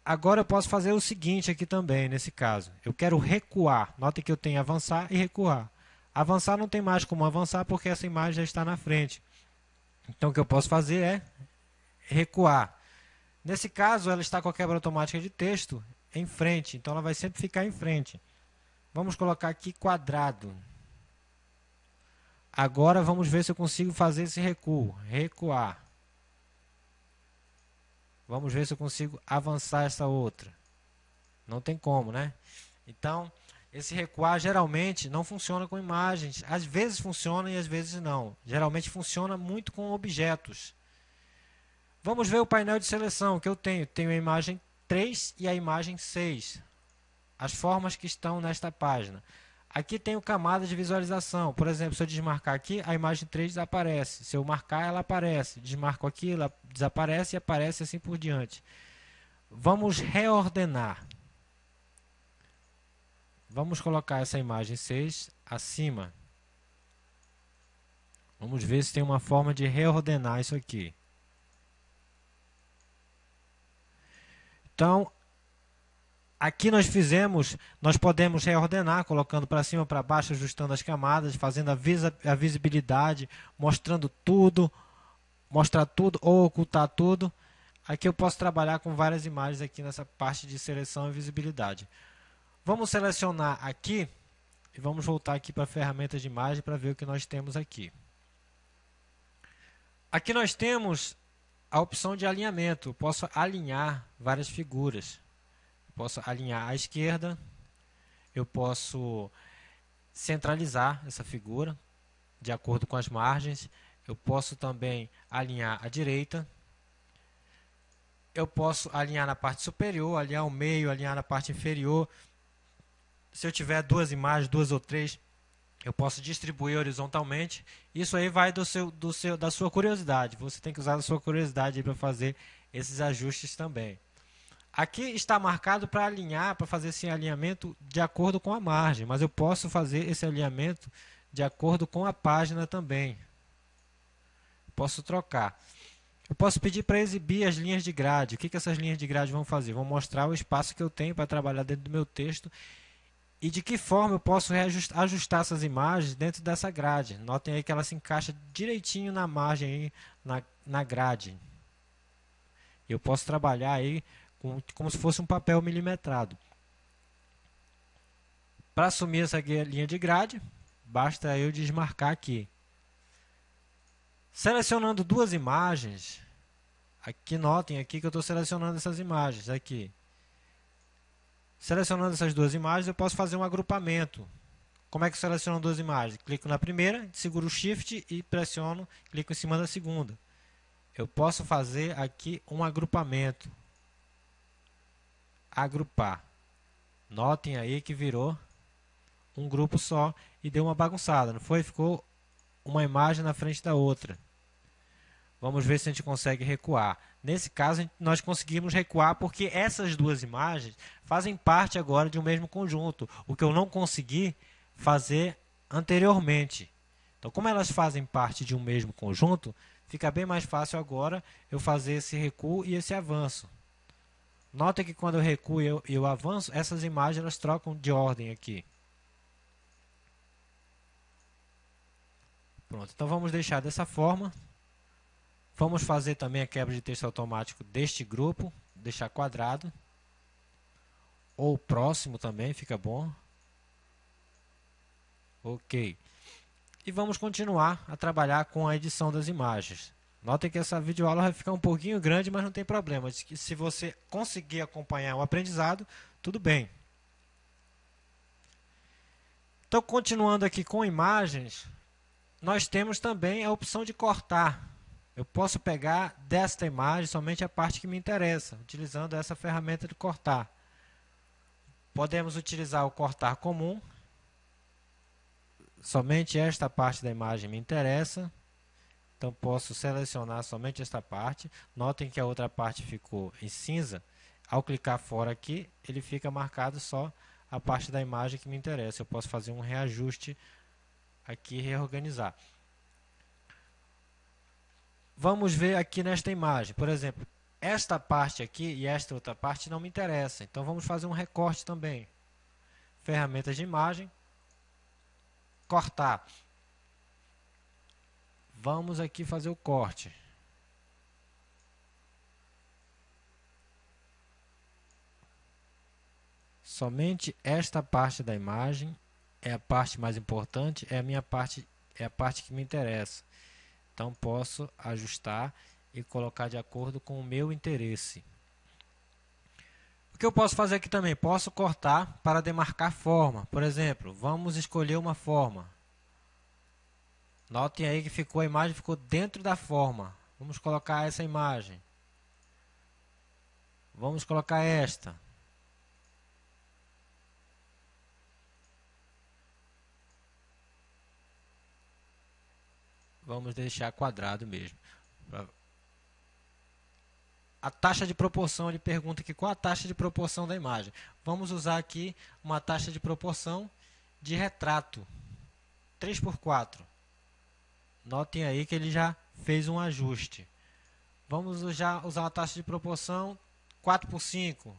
Agora eu posso fazer o seguinte aqui também, nesse caso. Eu quero recuar. Notem que eu tenho avançar e recuar. Avançar não tem mais como avançar porque essa imagem já está na frente. Então o que eu posso fazer é recuar. Nesse caso, ela está com a quebra automática de texto em frente. Então ela vai sempre ficar em frente. Vamos colocar aqui quadrado. Agora vamos ver se eu consigo fazer esse recuo. Recuar. Vamos ver se eu consigo avançar essa outra. Não tem como, né? Então, esse recuar geralmente não funciona com imagens. Às vezes funciona e às vezes não. Geralmente funciona muito com objetos. Vamos ver o painel de seleção que eu tenho. Tenho a imagem 3 e a imagem 6. As formas que estão nesta página. Aqui tenho camada de visualização. Por exemplo, se eu desmarcar aqui, a imagem 3 desaparece. Se eu marcar, ela aparece. Desmarco aqui, ela desaparece e aparece assim por diante. Vamos reordenar. Vamos colocar essa imagem 6 acima. Vamos ver se tem uma forma de reordenar isso aqui. Então, aqui nós podemos reordenar, colocando para cima, para baixo, ajustando as camadas, fazendo a visibilidade, mostrando tudo, mostrar tudo ou ocultar tudo. Aqui eu posso trabalhar com várias imagens aqui nessa parte de seleção e visibilidade. Vamos selecionar aqui e vamos voltar aqui para a ferramenta de imagem para ver o que nós temos aqui. Aqui nós temos a opção de alinhamento. Eu posso alinhar várias figuras. Posso alinhar à esquerda, eu posso centralizar essa figura de acordo com as margens, eu posso também alinhar à direita, eu posso alinhar na parte superior, alinhar ao meio, alinhar na parte inferior. Se eu tiver duas imagens, duas ou três, eu posso distribuir horizontalmente. Isso aí vai da sua curiosidade, você tem que usar a sua curiosidade para fazer esses ajustes também. Aqui está marcado para alinhar, para fazer esse alinhamento de acordo com a margem, mas eu posso fazer esse alinhamento de acordo com a página também. Posso trocar. Eu posso pedir para exibir as linhas de grade. O que essas linhas de grade vão fazer? Vão mostrar o espaço que eu tenho para trabalhar dentro do meu texto e de que forma eu posso ajustar essas imagens dentro dessa grade. Notem aí que ela se encaixa direitinho na margem, aí, na grade. Eu posso trabalhar aí como se fosse um papel milimetrado. Para assumir essa linha de grade, basta eu desmarcar aqui. Selecionando duas imagens, aqui notem aqui que eu estou selecionando essas imagens aqui. Selecionando essas duas imagens, eu posso fazer um agrupamento. Como é que eu seleciono duas imagens? Clico na primeira, seguro o Shift e pressiono, clico em cima da segunda. Eu posso fazer aqui um agrupamento. Agrupar. Notem aí que virou um grupo só e deu uma bagunçada, não foi? Ficou uma imagem na frente da outra. Vamos ver se a gente consegue recuar. Nesse caso, nós conseguimos recuar porque essas duas imagens fazem parte agora de um mesmo conjunto, o que eu não consegui fazer anteriormente. Então, como elas fazem parte de um mesmo conjunto, fica bem mais fácil agora eu fazer esse recuo e esse avanço. Nota que quando eu recuo e eu avanço, essas imagens elas trocam de ordem aqui. Pronto, então vamos deixar dessa forma. Vamos fazer também a quebra de texto automático deste grupo, deixar quadrado. Ou próximo também, fica bom. Ok. E vamos continuar a trabalhar com a edição das imagens. Notem que essa videoaula vai ficar um pouquinho grande, mas não tem problema. Se você conseguir acompanhar o aprendizado, tudo bem. Então, continuando aqui com imagens, nós temos também a opção de cortar. Eu posso pegar desta imagem somente a parte que me interessa, utilizando essa ferramenta de cortar. Podemos utilizar o cortar comum. Somente esta parte da imagem me interessa. Então, posso selecionar somente esta parte. Notem que a outra parte ficou em cinza. Ao clicar fora aqui, ele fica marcado só a parte da imagem que me interessa. Eu posso fazer um reajuste aqui e reorganizar. Vamos ver aqui nesta imagem, por exemplo, esta parte aqui e esta outra parte não me interessa. Então vamos fazer um recorte também. Ferramentas de imagem, cortar. Vamos aqui fazer o corte. Somente esta parte da imagem é a parte mais importante, é a minha parte, é a parte que me interessa. Então posso ajustar e colocar de acordo com o meu interesse. O que eu posso fazer aqui também? Posso cortar para demarcar forma. Por exemplo, vamos escolher uma forma. Notem aí que a imagem ficou dentro da forma. Vamos colocar essa imagem. Vamos colocar esta. Vamos deixar quadrado mesmo. A taxa de proporção, ele pergunta aqui qual a taxa de proporção da imagem. Vamos usar aqui uma taxa de proporção de retrato, 3:4. Notem aí que ele já fez um ajuste. Vamos já usar uma taxa de proporção 4:5.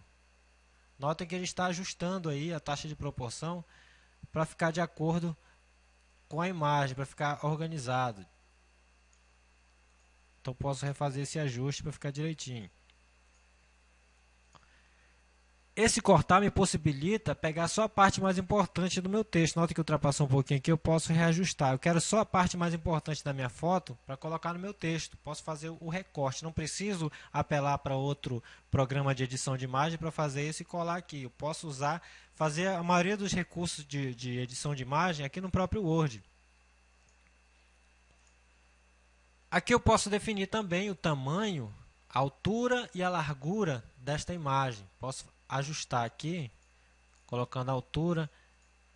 Notem que ele está ajustando aí a taxa de proporção para ficar de acordo com a imagem, para ficar organizado. Então posso refazer esse ajuste para ficar direitinho. Esse cortar me possibilita pegar só a parte mais importante do meu texto. Note que ultrapassou um pouquinho aqui, eu posso reajustar. Eu quero só a parte mais importante da minha foto para colocar no meu texto. Posso fazer o recorte. Não preciso apelar para outro programa de edição de imagem para fazer isso e colar aqui. Eu posso fazer a maioria dos recursos de edição de imagem aqui no próprio Word. Aqui eu posso definir também o tamanho, a altura e a largura desta imagem. Posso ajustar aqui, colocando a altura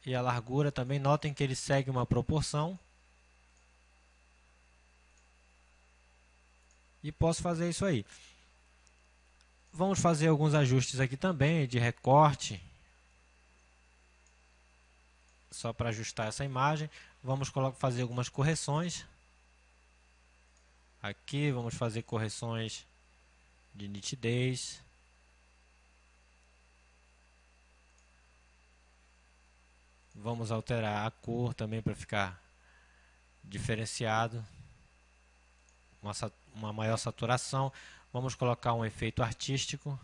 e a largura também. Notem que ele segue uma proporção. E posso fazer isso aí. Vamos fazer alguns ajustes aqui também, de recorte. Só para ajustar essa imagem. Vamos fazer algumas correções. Aqui vamos fazer correções de nitidez. Vamos alterar a cor também para ficar diferenciado. Uma maior saturação. Vamos colocar um efeito artístico.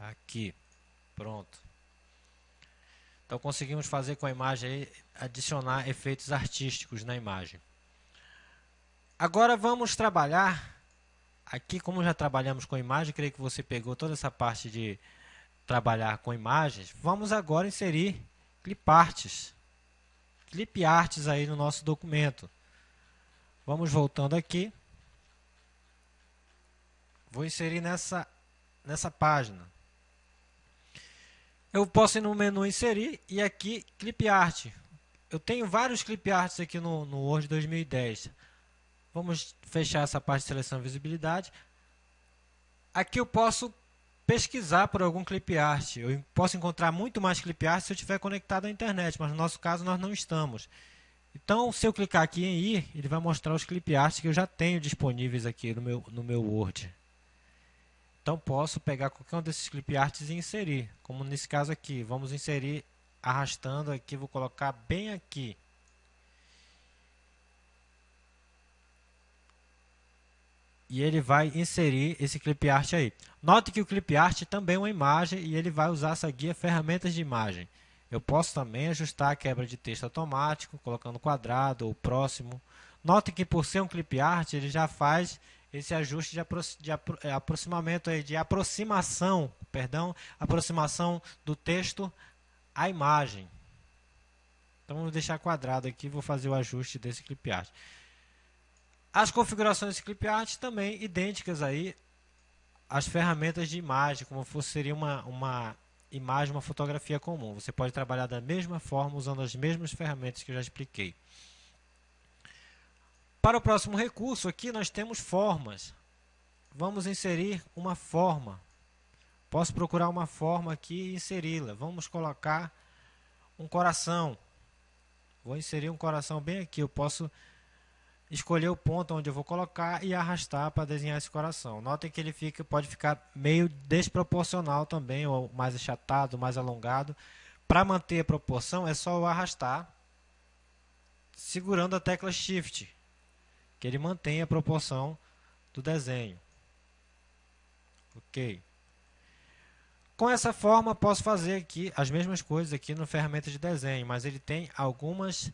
Aqui. Pronto. Então conseguimos fazer com a imagem aí, adicionar efeitos artísticos na imagem. Agora vamos trabalhar, aqui como já trabalhamos com imagem, creio que você pegou toda essa parte de trabalhar com imagens. Vamos agora inserir cliparts aí no nosso documento. Vamos voltando aqui. Vou inserir nessa página. Eu posso ir no menu inserir e aqui clip art. Eu tenho vários clip arts aqui no Word 2010. Vamos fechar essa parte de seleção e visibilidade. Aqui eu posso pesquisar por algum clip art. Eu posso encontrar muito mais clip art se eu estiver conectado à internet, mas no nosso caso nós não estamos. Então, se eu clicar aqui em ir, ele vai mostrar os clip arts que eu já tenho disponíveis aqui no meu Word. Então posso pegar qualquer um desses clip arts e inserir, como nesse caso aqui. Vamos inserir arrastando aqui, vou colocar bem aqui. E ele vai inserir esse clip art aí. Note que o clip art também é uma imagem e ele vai usar essa guia ferramentas de imagem. Eu posso também ajustar a quebra de texto automático, colocando quadrado ou próximo. Note que por ser um clip art, ele já faz esse ajuste de aproximação do texto à imagem. Então vamos deixar quadrado aqui, vou fazer o ajuste desse clip art. As configurações desse clip art também idênticas aí às ferramentas de imagem, como seria uma imagem, uma fotografia comum. Você pode trabalhar da mesma forma usando as mesmas ferramentas que eu já expliquei. Para o próximo recurso, aqui nós temos formas. Vamos inserir uma forma. Posso procurar uma forma aqui e inseri-la. Vamos colocar um coração. Vou inserir um coração bem aqui. Eu posso escolher o ponto onde eu vou colocar e arrastar para desenhar esse coração. Notem que ele pode ficar meio desproporcional também, ou mais achatado, mais alongado. Para manter a proporção é só eu arrastar, segurando a tecla Shift, que ele mantém a proporção do desenho. Ok. Com essa forma, posso fazer aqui as mesmas coisas aqui no ferramenta de desenho, mas ele tem algumas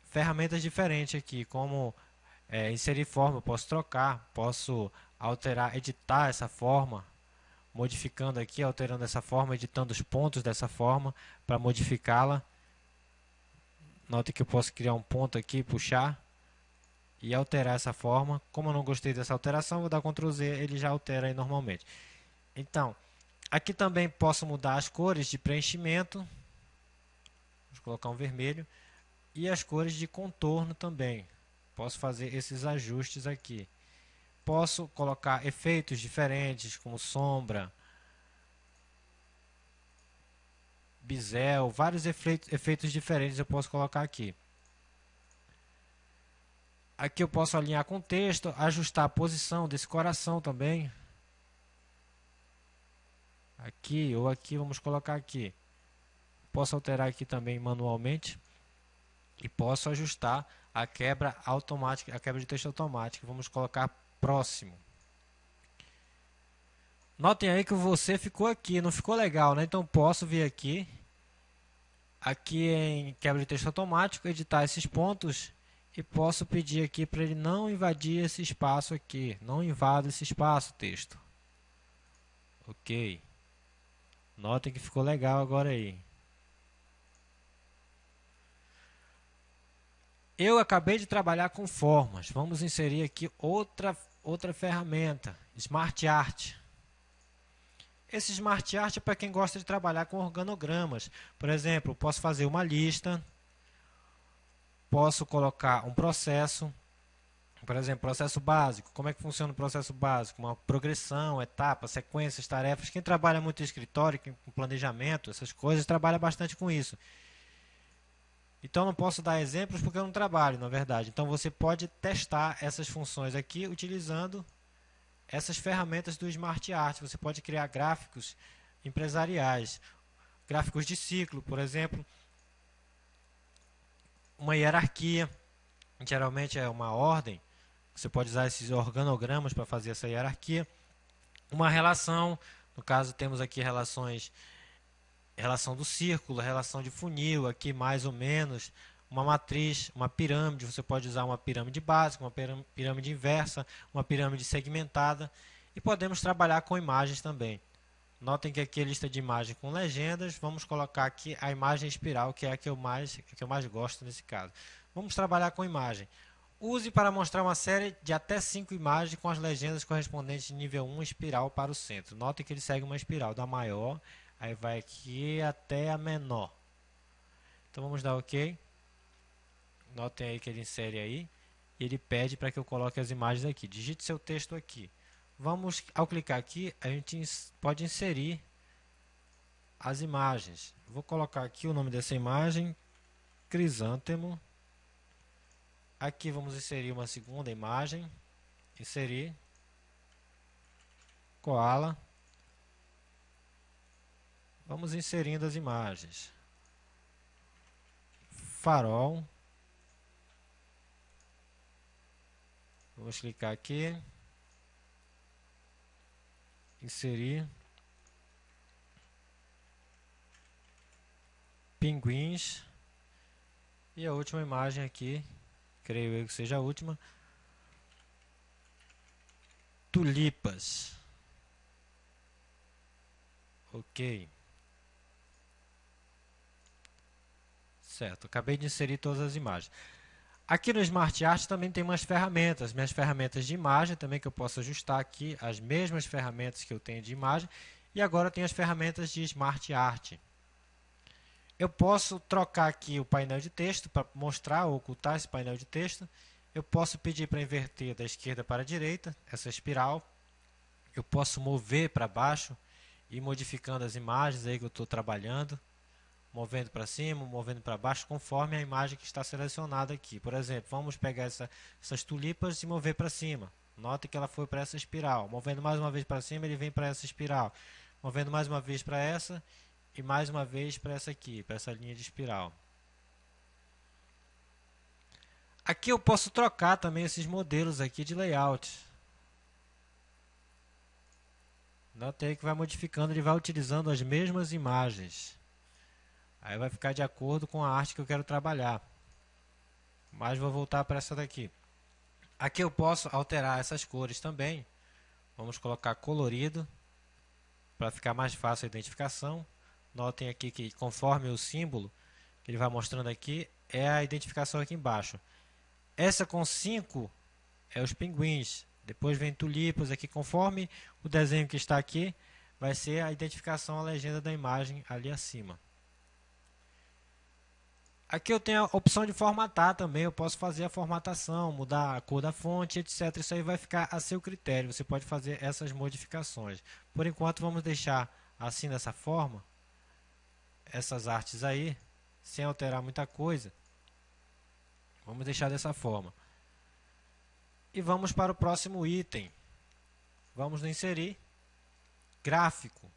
ferramentas diferentes aqui, como inserir forma. Eu posso trocar, posso alterar, editar essa forma, modificando aqui, alterando essa forma, editando os pontos dessa forma para modificá-la. Note que eu posso criar um ponto aqui, puxar e alterar essa forma. Como eu não gostei dessa alteração, vou dar Ctrl Z, ele já altera aí normalmente. Então, aqui também posso mudar as cores de preenchimento. Vou colocar um vermelho. E as cores de contorno também. Posso fazer esses ajustes aqui. Posso colocar efeitos diferentes, como sombra, bisel, vários efeitos diferentes eu posso colocar aqui. Aqui eu posso alinhar com o texto, ajustar a posição desse coração também. Aqui ou aqui, vamos colocar aqui. Posso alterar aqui também manualmente. E posso ajustar a quebra automática, a quebra de texto automática. Vamos colocar próximo. Notem aí que você ficou aqui, não ficou legal, né? Então posso vir aqui em quebra de texto automático, editar esses pontos e posso pedir aqui para ele não invadir esse espaço aqui. Não invada esse espaço, texto. Ok. Notem que ficou legal agora aí. Eu acabei de trabalhar com formas. Vamos inserir aqui outra ferramenta, Smart Art. Esse Smart Art é para quem gosta de trabalhar com organogramas. Por exemplo, posso fazer uma lista, posso colocar um processo, por exemplo, processo básico. Como é que funciona o processo básico? Uma progressão, etapas, sequências, tarefas. Quem trabalha muito em escritório, com planejamento, essas coisas, trabalha bastante com isso. Então, não posso dar exemplos porque eu não trabalho, na verdade. Então, você pode testar essas funções aqui utilizando essas ferramentas do Smart Art. Você pode criar gráficos empresariais, gráficos de ciclo, por exemplo, uma hierarquia, geralmente é uma ordem. Você pode usar esses organogramas para fazer essa hierarquia. Uma relação, no caso temos aqui relação do círculo, relação de funil, aqui mais ou menos, uma matriz, uma pirâmide. Você pode usar uma pirâmide básica, uma pirâmide inversa, uma pirâmide segmentada, e podemos trabalhar com imagens também. Notem que aqui é a lista de imagem com legendas. Vamos colocar aqui a imagem espiral, que é a que eu mais gosto nesse caso. Vamos trabalhar com imagem. Use para mostrar uma série de até 5 imagens com as legendas correspondentes de nível 1 espiral para o centro. Notem que ele segue uma espiral da maior, aí vai aqui até a menor. Então vamos dar OK. Notem aí que ele insere aí. E ele pede para que eu coloque as imagens aqui. Digite seu texto aqui. Ao clicar aqui, a gente pode inserir as imagens. Vou colocar aqui o nome dessa imagem, crisântemo. Aqui vamos inserir uma segunda imagem. Inserir. Koala. Vamos inserindo as imagens. Farol. Vamos clicar aqui. Inserir. Pinguins. E a última imagem aqui, creio eu que seja a última. Tulipas. Ok. Certo, acabei de inserir todas as imagens. Aqui no Smart Art também tem umas ferramentas, minhas ferramentas de imagem também, que eu posso ajustar aqui, as mesmas ferramentas que eu tenho de imagem. E agora tem as ferramentas de Smart Art. Eu posso trocar aqui o painel de texto para mostrar ou ocultar esse painel de texto. Eu posso pedir para inverter da esquerda para a direita, essa espiral. Eu posso mover para baixo, e modificando as imagens aí que eu estou trabalhando, movendo para cima, movendo para baixo, conforme a imagem que está selecionada aqui. Por exemplo, vamos pegar essas tulipas e mover para cima. Note que ela foi para essa espiral. Movendo mais uma vez para cima, ele vem para essa espiral. Movendo mais uma vez para essa e mais uma vez para essa aqui, para essa linha de espiral. Aqui eu posso trocar também esses modelos aqui de layout. Note aí que vai modificando, ele vai utilizando as mesmas imagens. Aí vai ficar de acordo com a arte que eu quero trabalhar. Mas vou voltar para essa daqui. Aqui eu posso alterar essas cores também. Vamos colocar colorido, para ficar mais fácil a identificação. Notem aqui que conforme o símbolo que ele vai mostrando aqui, é a identificação aqui embaixo. Essa com 5 é os pinguins. Depois vem tulipas aqui, conforme o desenho que está aqui, vai ser a identificação, a legenda da imagem ali acima. Aqui eu tenho a opção de formatar também, eu posso fazer a formatação, mudar a cor da fonte, etc. Isso aí vai ficar a seu critério, você pode fazer essas modificações. Por enquanto vamos deixar assim dessa forma, essas artes aí, sem alterar muita coisa. Vamos deixar dessa forma. E vamos para o próximo item. Vamos no inserir gráfico.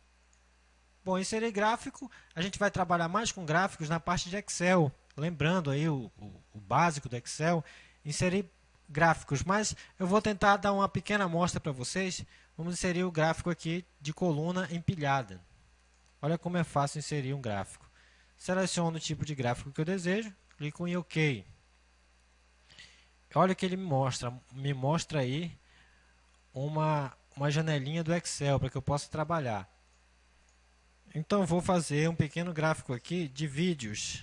Bom, inserir gráfico, a gente vai trabalhar mais com gráficos na parte de Excel. Lembrando aí o básico do Excel, inserir gráficos. Mas eu vou tentar dar uma pequena amostra para vocês. Vamos inserir o gráfico aqui de coluna empilhada. Olha como é fácil inserir um gráfico. Seleciono o tipo de gráfico que eu desejo, clico em OK. Olha o que ele me mostra aí uma janelinha do Excel para que eu possa trabalhar. Então vou fazer um pequeno gráfico aqui de vídeos.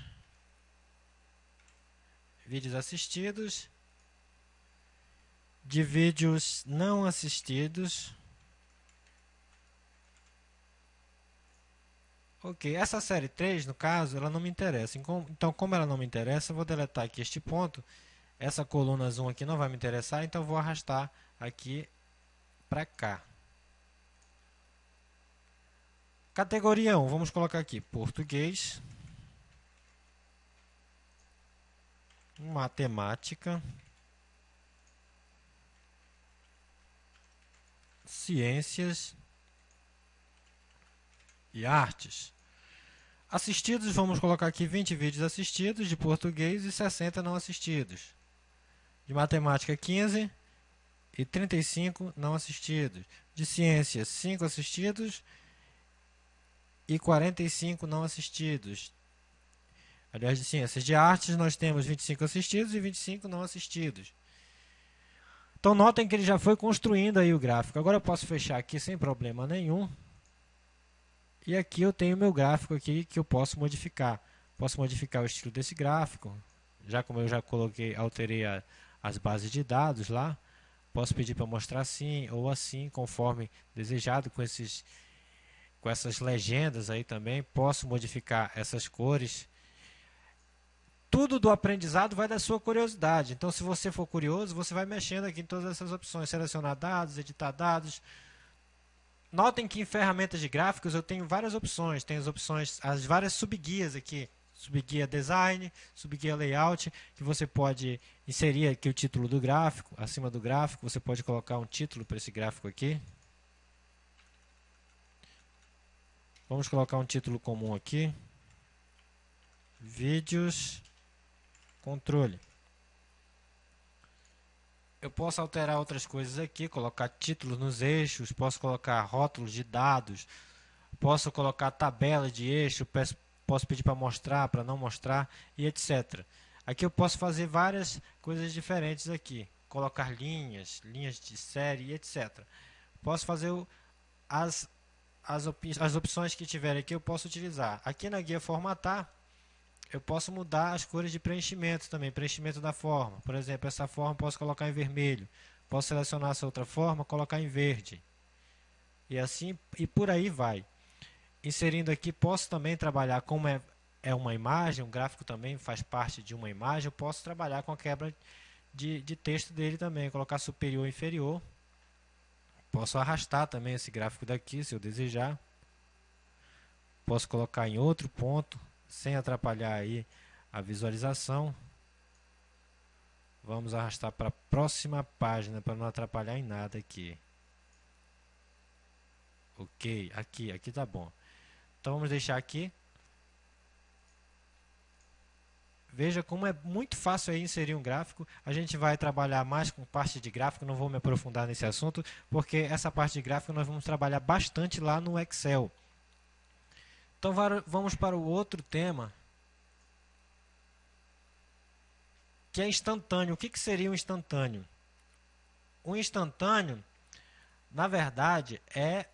Vídeos assistidos, de vídeos não assistidos. Ok, essa série 3, no caso, ela não me interessa. Então, como ela não me interessa, eu vou deletar aqui este ponto. Essa coluna zoom aqui não vai me interessar, então vou arrastar aqui para cá. Categoria 1, vamos colocar aqui português, matemática, ciências e artes. Assistidos, vamos colocar aqui 20 vídeos assistidos de português e 60 não assistidos. De matemática, 15 e 35 não assistidos. De ciências, 5 assistidos e 45 não assistidos. Aliás, de ciências. De artes, nós temos 25 assistidos e 25 não assistidos. Então, notem que ele já foi construindo aí o gráfico. Agora eu posso fechar aqui sem problema nenhum. E aqui eu tenho o meu gráfico aqui que eu posso modificar. Posso modificar o estilo desse gráfico. Já como eu já coloquei, alterei as bases de dados lá. Posso pedir para mostrar assim ou assim, conforme desejado, com essas legendas aí também. Posso modificar essas cores. Tudo do aprendizado vai da sua curiosidade. Então, se você for curioso, você vai mexendo aqui em todas essas opções. Selecionar dados, editar dados. Notem que em ferramentas de gráficos eu tenho várias opções. Tem as opções, as várias subguias aqui. Subguia Design, subguia Layout, que você pode inserir aqui o título do gráfico. Acima do gráfico, você pode colocar um título para esse gráfico aqui. Vamos colocar um título comum aqui. Vídeos, controle. Eu posso alterar outras coisas aqui, colocar títulos nos eixos, posso colocar rótulos de dados, posso colocar tabela de eixo, posso pedir para mostrar, para não mostrar e etc. Aqui eu posso fazer várias coisas diferentes aqui, colocar linhas de série e etc. Posso fazer as opções que tiver aqui, eu posso utilizar. Aqui na guia formatar, eu posso mudar as cores de preenchimento também, preenchimento da forma. Por exemplo, essa forma eu posso colocar em vermelho. Posso selecionar essa outra forma, colocar em verde. E assim, e por aí vai. Inserindo aqui, posso também trabalhar como é uma imagem, um gráfico também faz parte de uma imagem. Eu posso trabalhar com a quebra de texto dele também, colocar superior e inferior. Posso arrastar também esse gráfico daqui, se eu desejar. Posso colocar em outro ponto, sem atrapalhar aí a visualização. Vamos arrastar para a próxima página, para não atrapalhar em nada aqui. Ok, aqui tá bom. Então vamos deixar aqui. Veja como é muito fácil aí inserir um gráfico. A gente vai trabalhar mais com parte de gráfico, não vou me aprofundar nesse assunto, porque essa parte de gráfico nós vamos trabalhar bastante lá no Excel. Então vamos para o outro tema, que é instantâneo. O que seria um instantâneo? Um instantâneo, na verdade, é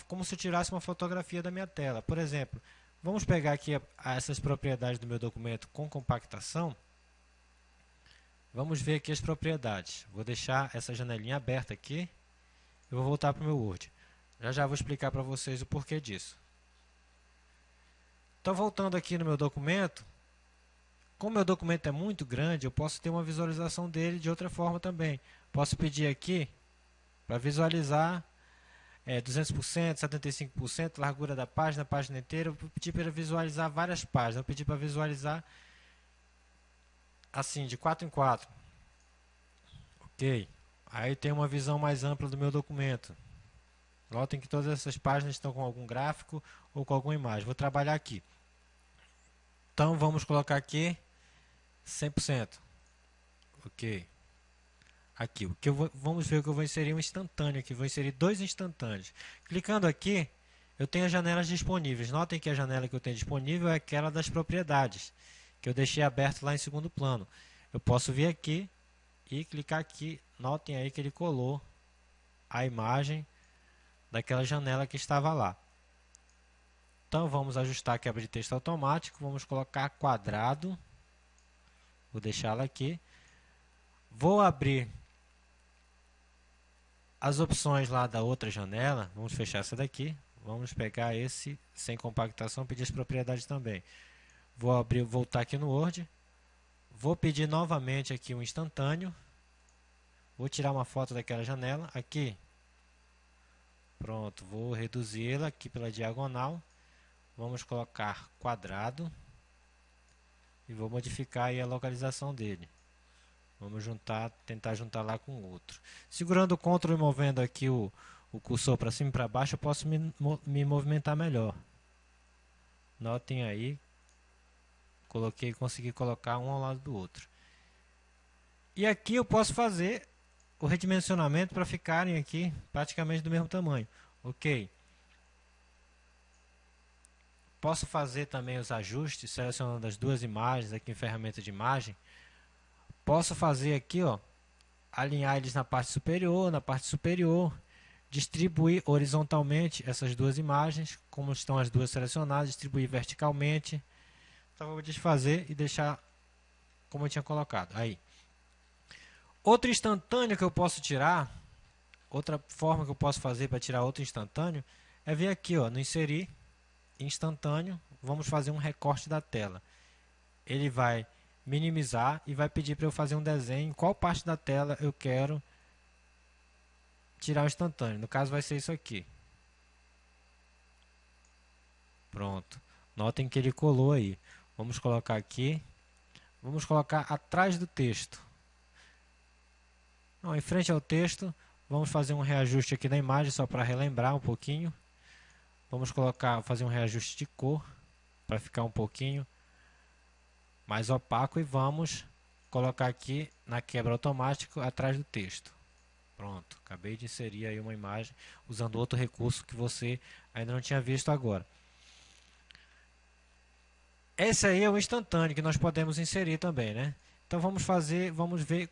como se eu tirasse uma fotografia da minha tela. Por exemplo, vamos pegar aqui essas propriedades do meu documento com compactação. Vamos ver aqui as propriedades. Vou deixar essa janelinha aberta aqui. Eu vou voltar para o meu Word. Já vou explicar para vocês o porquê disso. Então, voltando aqui no meu documento, como meu documento é muito grande, eu posso ter uma visualização dele de outra forma também. Posso pedir aqui para visualizar 200%, 75%, largura da página, página inteira. Eu vou pedir para visualizar várias páginas. Eu vou pedir para visualizar assim, de 4 em 4. Ok. Aí tem uma visão mais ampla do meu documento. Notem que todas essas páginas estão com algum gráfico ou com alguma imagem. Vou trabalhar aqui. Então vamos colocar aqui 100%. Ok. Aqui, vamos ver o que eu vou inserir um instantâneo aqui. Vou inserir dois instantâneos. Clicando aqui, eu tenho as janelas disponíveis. Notem que a janela que eu tenho disponível é aquela das propriedades, que eu deixei aberto lá em segundo plano. Eu posso vir aqui e clicar aqui. Notem aí que ele colou a imagem daquela janela que estava lá. Então vamos ajustar a quebra de texto automático. Vamos colocar quadrado. Vou deixá-la aqui. Vou abrir as opções lá da outra janela. Vamos fechar essa daqui. Vamos pegar esse sem compactação, pedir as propriedades também. Vou abrir, voltar aqui no Word. Vou pedir novamente aqui um instantâneo. Vou tirar uma foto daquela janela. Aqui. Pronto, vou reduzi-la aqui pela diagonal. Vamos colocar quadrado. E vou modificar aí a localização dele. Vamos tentar juntar lá com o outro. Segurando o Ctrl e movendo aqui o cursor para cima e para baixo, eu posso me movimentar melhor. Notem aí, consegui colocar um ao lado do outro. E aqui eu posso fazer o redimensionamento para ficarem aqui praticamente do mesmo tamanho. Ok. Posso fazer também os ajustes, selecionando as duas imagens aqui em ferramenta de imagem. Posso fazer aqui, ó, alinhar eles na parte superior, distribuir horizontalmente essas duas imagens, como estão as duas selecionadas, distribuir verticalmente. Então, eu vou desfazer e deixar como eu tinha colocado. Aí. Outro instantâneo que eu posso tirar, outra forma que eu posso fazer para tirar outro instantâneo, é vir aqui, ó, no inserir instantâneo, vamos fazer um recorte da tela. Ele vai minimizar e vai pedir para eu fazer um desenho em qual parte da tela eu quero tirar o instantâneo. No caso vai ser isso aqui. Pronto. Notem que ele colou aí. Vamos colocar aqui. Vamos colocar atrás do texto. Não, em frente ao texto, vamos fazer um reajuste aqui na imagem só para relembrar um pouquinho. Vamos fazer um reajuste de cor para ficar um pouquinho mais opaco e vamos colocar aqui na quebra automática atrás do texto. Pronto, acabei de inserir aí uma imagem usando outro recurso que você ainda não tinha visto agora. Esse aí é o instantâneo que nós podemos inserir também, né? Então vamos ver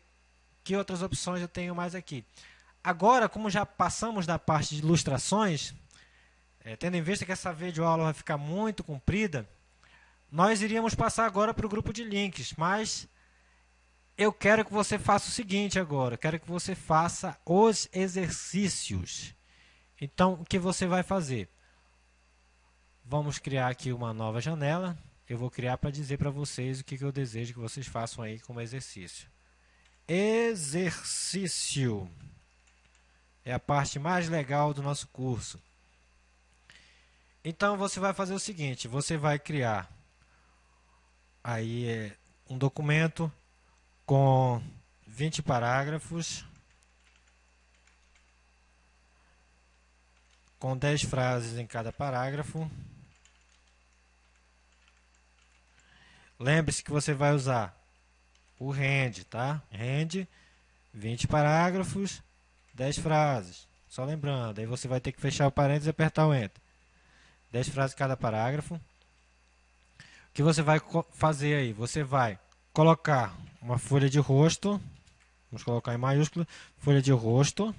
que outras opções eu tenho mais aqui. Agora, como já passamos da parte de ilustrações, tendo em vista que essa videoaula vai ficar muito comprida, nós iríamos passar agora para o grupo de links, mas eu quero que você faça o seguinte agora, quero que você faça os exercícios. Então, o que você vai fazer? Vamos criar aqui uma nova janela. Eu vou criar para dizer para vocês o que eu desejo que vocês façam aí como exercício. exercício. É a parte mais legal do nosso curso. Então, você vai fazer o seguinte, você vai criar aí um documento com 20 parágrafos, com 10 frases em cada parágrafo. Lembre-se que você vai usar o RAND, tá? RAND, 20 parágrafos, 10 frases. Só lembrando, aí você vai ter que fechar o parênteses e apertar o Enter. 10 frases em cada parágrafo. O que você vai fazer aí? Você vai colocar uma folha de rosto. Vamos colocar em maiúsculo. Folha de rosto.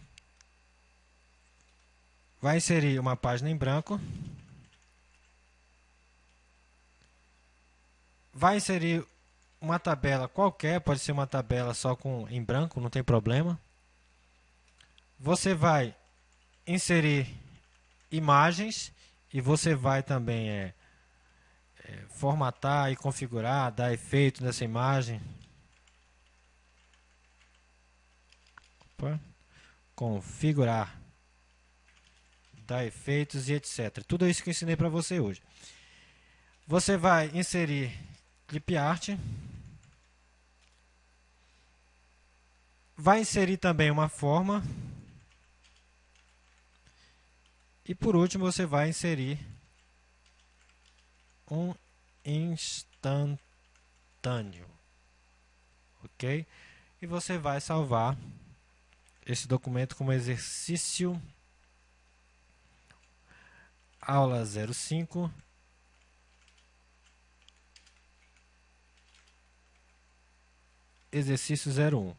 Vai inserir uma página em branco. Vai inserir uma tabela qualquer, pode ser uma tabela só em branco, não tem problema. Você vai inserir imagens e você vai também formatar e configurar, dar efeito nessa imagem. Opa. Configurar, dar efeitos e etc. Tudo isso que eu ensinei para você hoje. Você vai inserir clip art. Vai inserir também uma forma. E por último, você vai inserir um instantâneo. Ok? E você vai salvar esse documento como exercício aula 05. Exercício 01.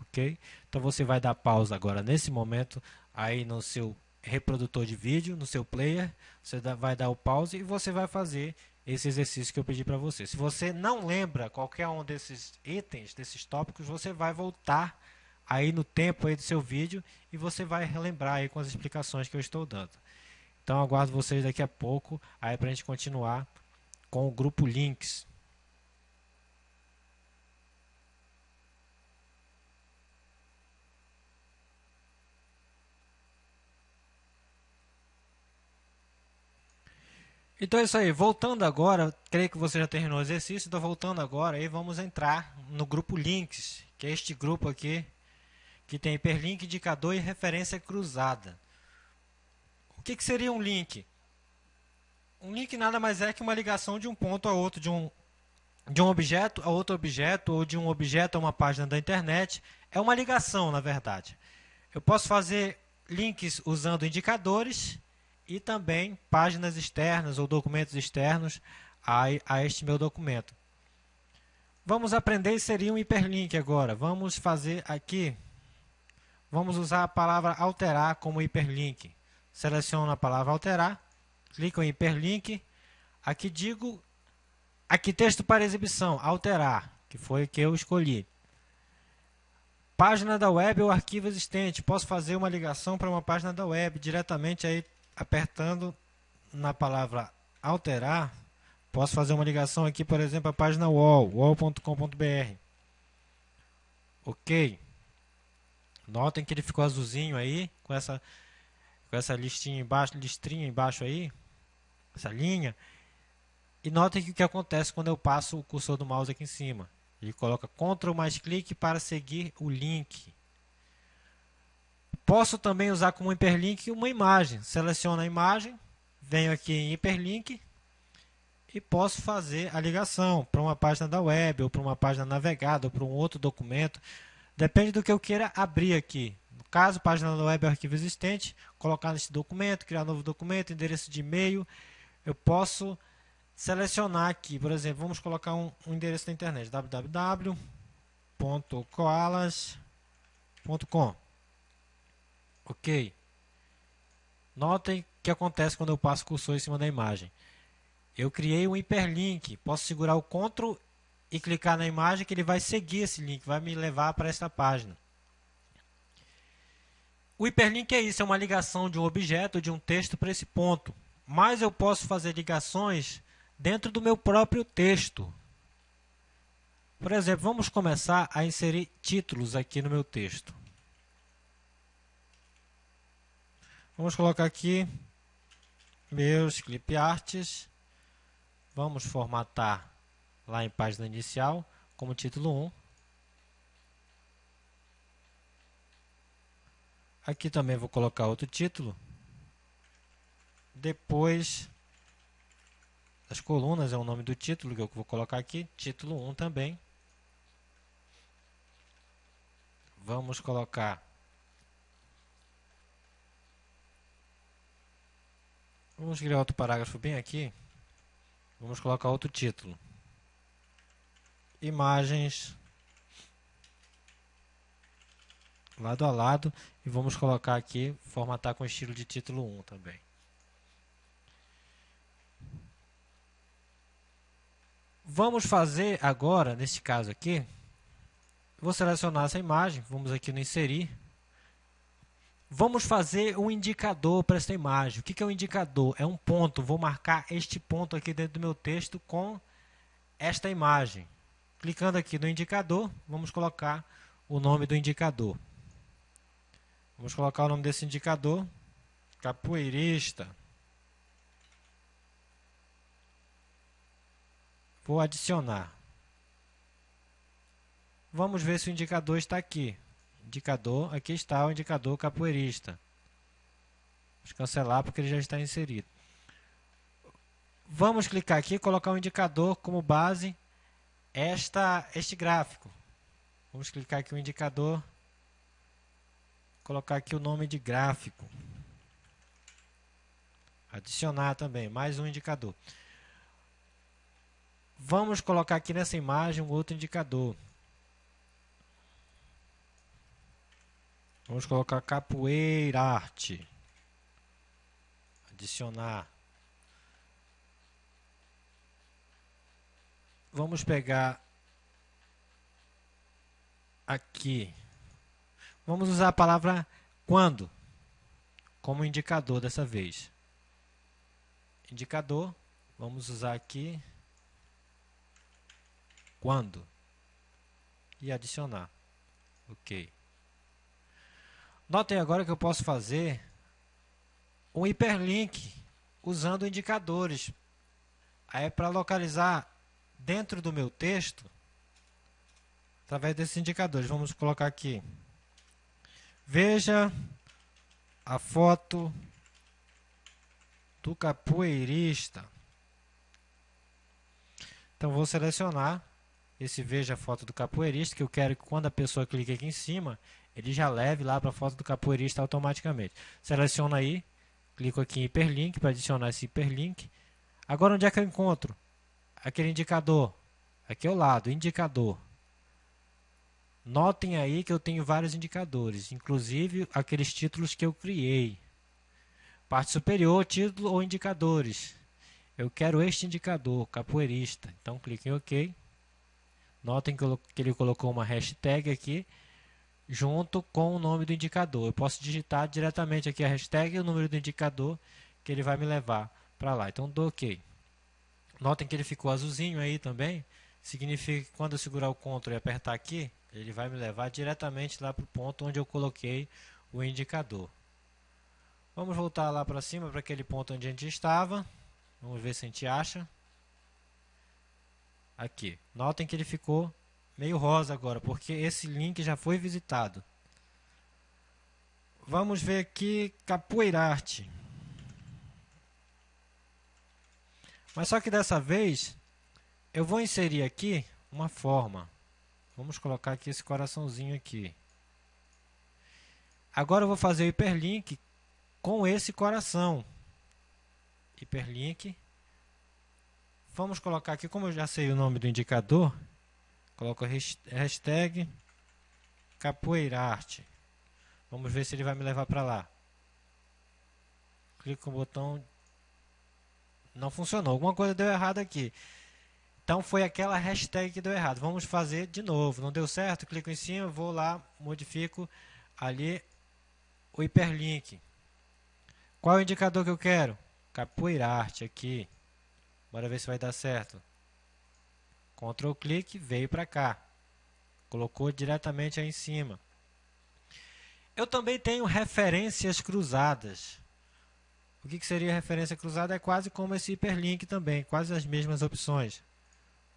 Ok? Então você vai dar pausa agora nesse momento aí no seu reprodutor de vídeo, no seu player. Você vai dar o pause e você vai fazer esse exercício que eu pedi para você. Se você não lembra qualquer um desses itens, desses tópicos, você vai voltar aí no tempo aí do seu vídeo e você vai relembrar aí com as explicações que eu estou dando. Então aguardo vocês daqui a pouco aí para a gente continuar com o grupo Links. Então é isso aí, voltando agora, creio que você já terminou o exercício, então voltando agora, aí vamos entrar no grupo Links, que é este grupo aqui, que tem hiperlink, indicador e referência cruzada. O que seria um link? Um link nada mais é que uma ligação de um ponto a outro, de um objeto a outro objeto, ou de um objeto a uma página da internet. É uma ligação, na verdade. Eu posso fazer links usando indicadores e também páginas externas ou documentos externos a este meu documento. Vamos aprender a inserir um hiperlink agora. Vamos fazer aqui, vamos usar a palavra alterar como hiperlink. Seleciono a palavra alterar, clico em hiperlink, aqui digo, aqui texto para exibição, alterar, que foi o que eu escolhi. Página da web ou arquivo existente, posso fazer uma ligação para uma página da web diretamente aí, apertando na palavra alterar, posso fazer uma ligação aqui, por exemplo, à página wall.com.br. Ok. Notem que ele ficou azulzinho aí, com essa listrinha embaixo aí, essa linha. E notem que o que acontece quando eu passo o cursor do mouse aqui em cima. Ele coloca Ctrl mais clique para seguir o link. Posso também usar como hiperlink uma imagem. Seleciono a imagem, venho aqui em hiperlink e posso fazer a ligação para uma página da web, ou para uma página navegada, ou para um outro documento. Depende do que eu queira abrir aqui. No caso, página da web é arquivo existente, colocar nesse documento, criar novo documento, endereço de e-mail. Eu posso selecionar aqui, por exemplo, vamos colocar um endereço da internet, www.koalas.com. Ok. Notem o que acontece quando eu passo o cursor em cima da imagem. Eu criei um hiperlink. Posso segurar o Ctrl e clicar na imagem que ele vai seguir esse link, vai me levar para esta página. O hiperlink é isso, é uma ligação de um objeto, de um texto para esse ponto. Mas eu posso fazer ligações dentro do meu próprio texto. Por exemplo, vamos começar a inserir títulos aqui no meu texto. Vamos colocar aqui meus clip arts. Vamos formatar lá em página inicial como título 1. Aqui também vou colocar outro título. Depois das colunas é o nome do título que eu vou colocar aqui, título 1 também. Vamos colocar. Vamos criar outro parágrafo bem aqui. Vamos colocar outro título. Imagens lado a lado. E vamos colocar aqui, formatar com estilo de título 1 também. Vamos fazer agora, nesse caso aqui, vou selecionar essa imagem, vamos aqui no inserir. Vamos fazer um indicador para esta imagem. O que é um indicador? É um ponto. Vou marcar este ponto aqui dentro do meu texto com esta imagem. Clicando aqui no indicador, vamos colocar o nome do indicador. Vamos colocar o nome desse indicador, capoeirista. Vou adicionar. Vamos ver se o indicador está aqui. Indicador, aqui está o indicador capoeirista. Vamos cancelar porque ele já está inserido. Vamos clicar aqui e colocar o indicador como base este gráfico. Vamos clicar aqui no indicador, colocar aqui o nome de gráfico. Adicionar também, mais um indicador. Vamos colocar aqui nessa imagem um outro indicador. Vamos colocar capoeira arte. Adicionar. Vamos pegar aqui. Vamos usar a palavra quando como indicador dessa vez. Indicador. Vamos usar aqui quando. E adicionar. Ok. Notem agora que eu posso fazer um hiperlink usando indicadores. Aí para localizar dentro do meu texto, através desses indicadores, vamos colocar aqui. Veja a foto do capoeirista. Então vou selecionar esse veja a foto do capoeirista, que eu quero que quando a pessoa clique aqui em cima, ele já leve lá para a foto do capoeirista automaticamente. Seleciono aí, clico aqui em hiperlink para adicionar esse hiperlink. Agora onde é que eu encontro aquele indicador? Aqui ao lado, indicador. Notem aí que eu tenho vários indicadores, inclusive aqueles títulos que eu criei. Parte superior, título ou indicadores. Eu quero este indicador, capoeirista. Então clique em OK. Notem que ele colocou uma hashtag aqui, junto com o nome do indicador. Eu posso digitar diretamente aqui a hashtag e o número do indicador, que ele vai me levar para lá. Então dou OK. Notem que ele ficou azulzinho aí também. Significa que quando eu segurar o Ctrl e apertar aqui, ele vai me levar diretamente lá para o ponto onde eu coloquei o indicador. Vamos voltar lá para cima, para aquele ponto onde a gente estava. Vamos ver se a gente acha. Aqui. Notem que ele ficou meio rosa agora, porque esse link já foi visitado. Vamos ver aqui capoeira arte. Mas só que dessa vez eu vou inserir aqui uma forma. Vamos colocar aqui esse coraçãozinho aqui. Agora eu vou fazer o hiperlink com esse coração. Hiperlink. Vamos colocar aqui, como eu já sei o nome do indicador, coloco a hashtag capoeirarte. Vamos ver se ele vai me levar para lá. Clico no botão. Não funcionou. Alguma coisa deu errado aqui. Então foi aquela hashtag que deu errado. Vamos fazer de novo. Não deu certo? Clico em cima, vou lá, modifico ali o hiperlink. Qual é o indicador que eu quero? Capoeirarte aqui. Bora ver se vai dar certo. Ctrl clique, veio para cá. Colocou diretamente aí em cima. Eu também tenho referências cruzadas. O que seria referência cruzada? É quase como esse hiperlink também, quase as mesmas opções.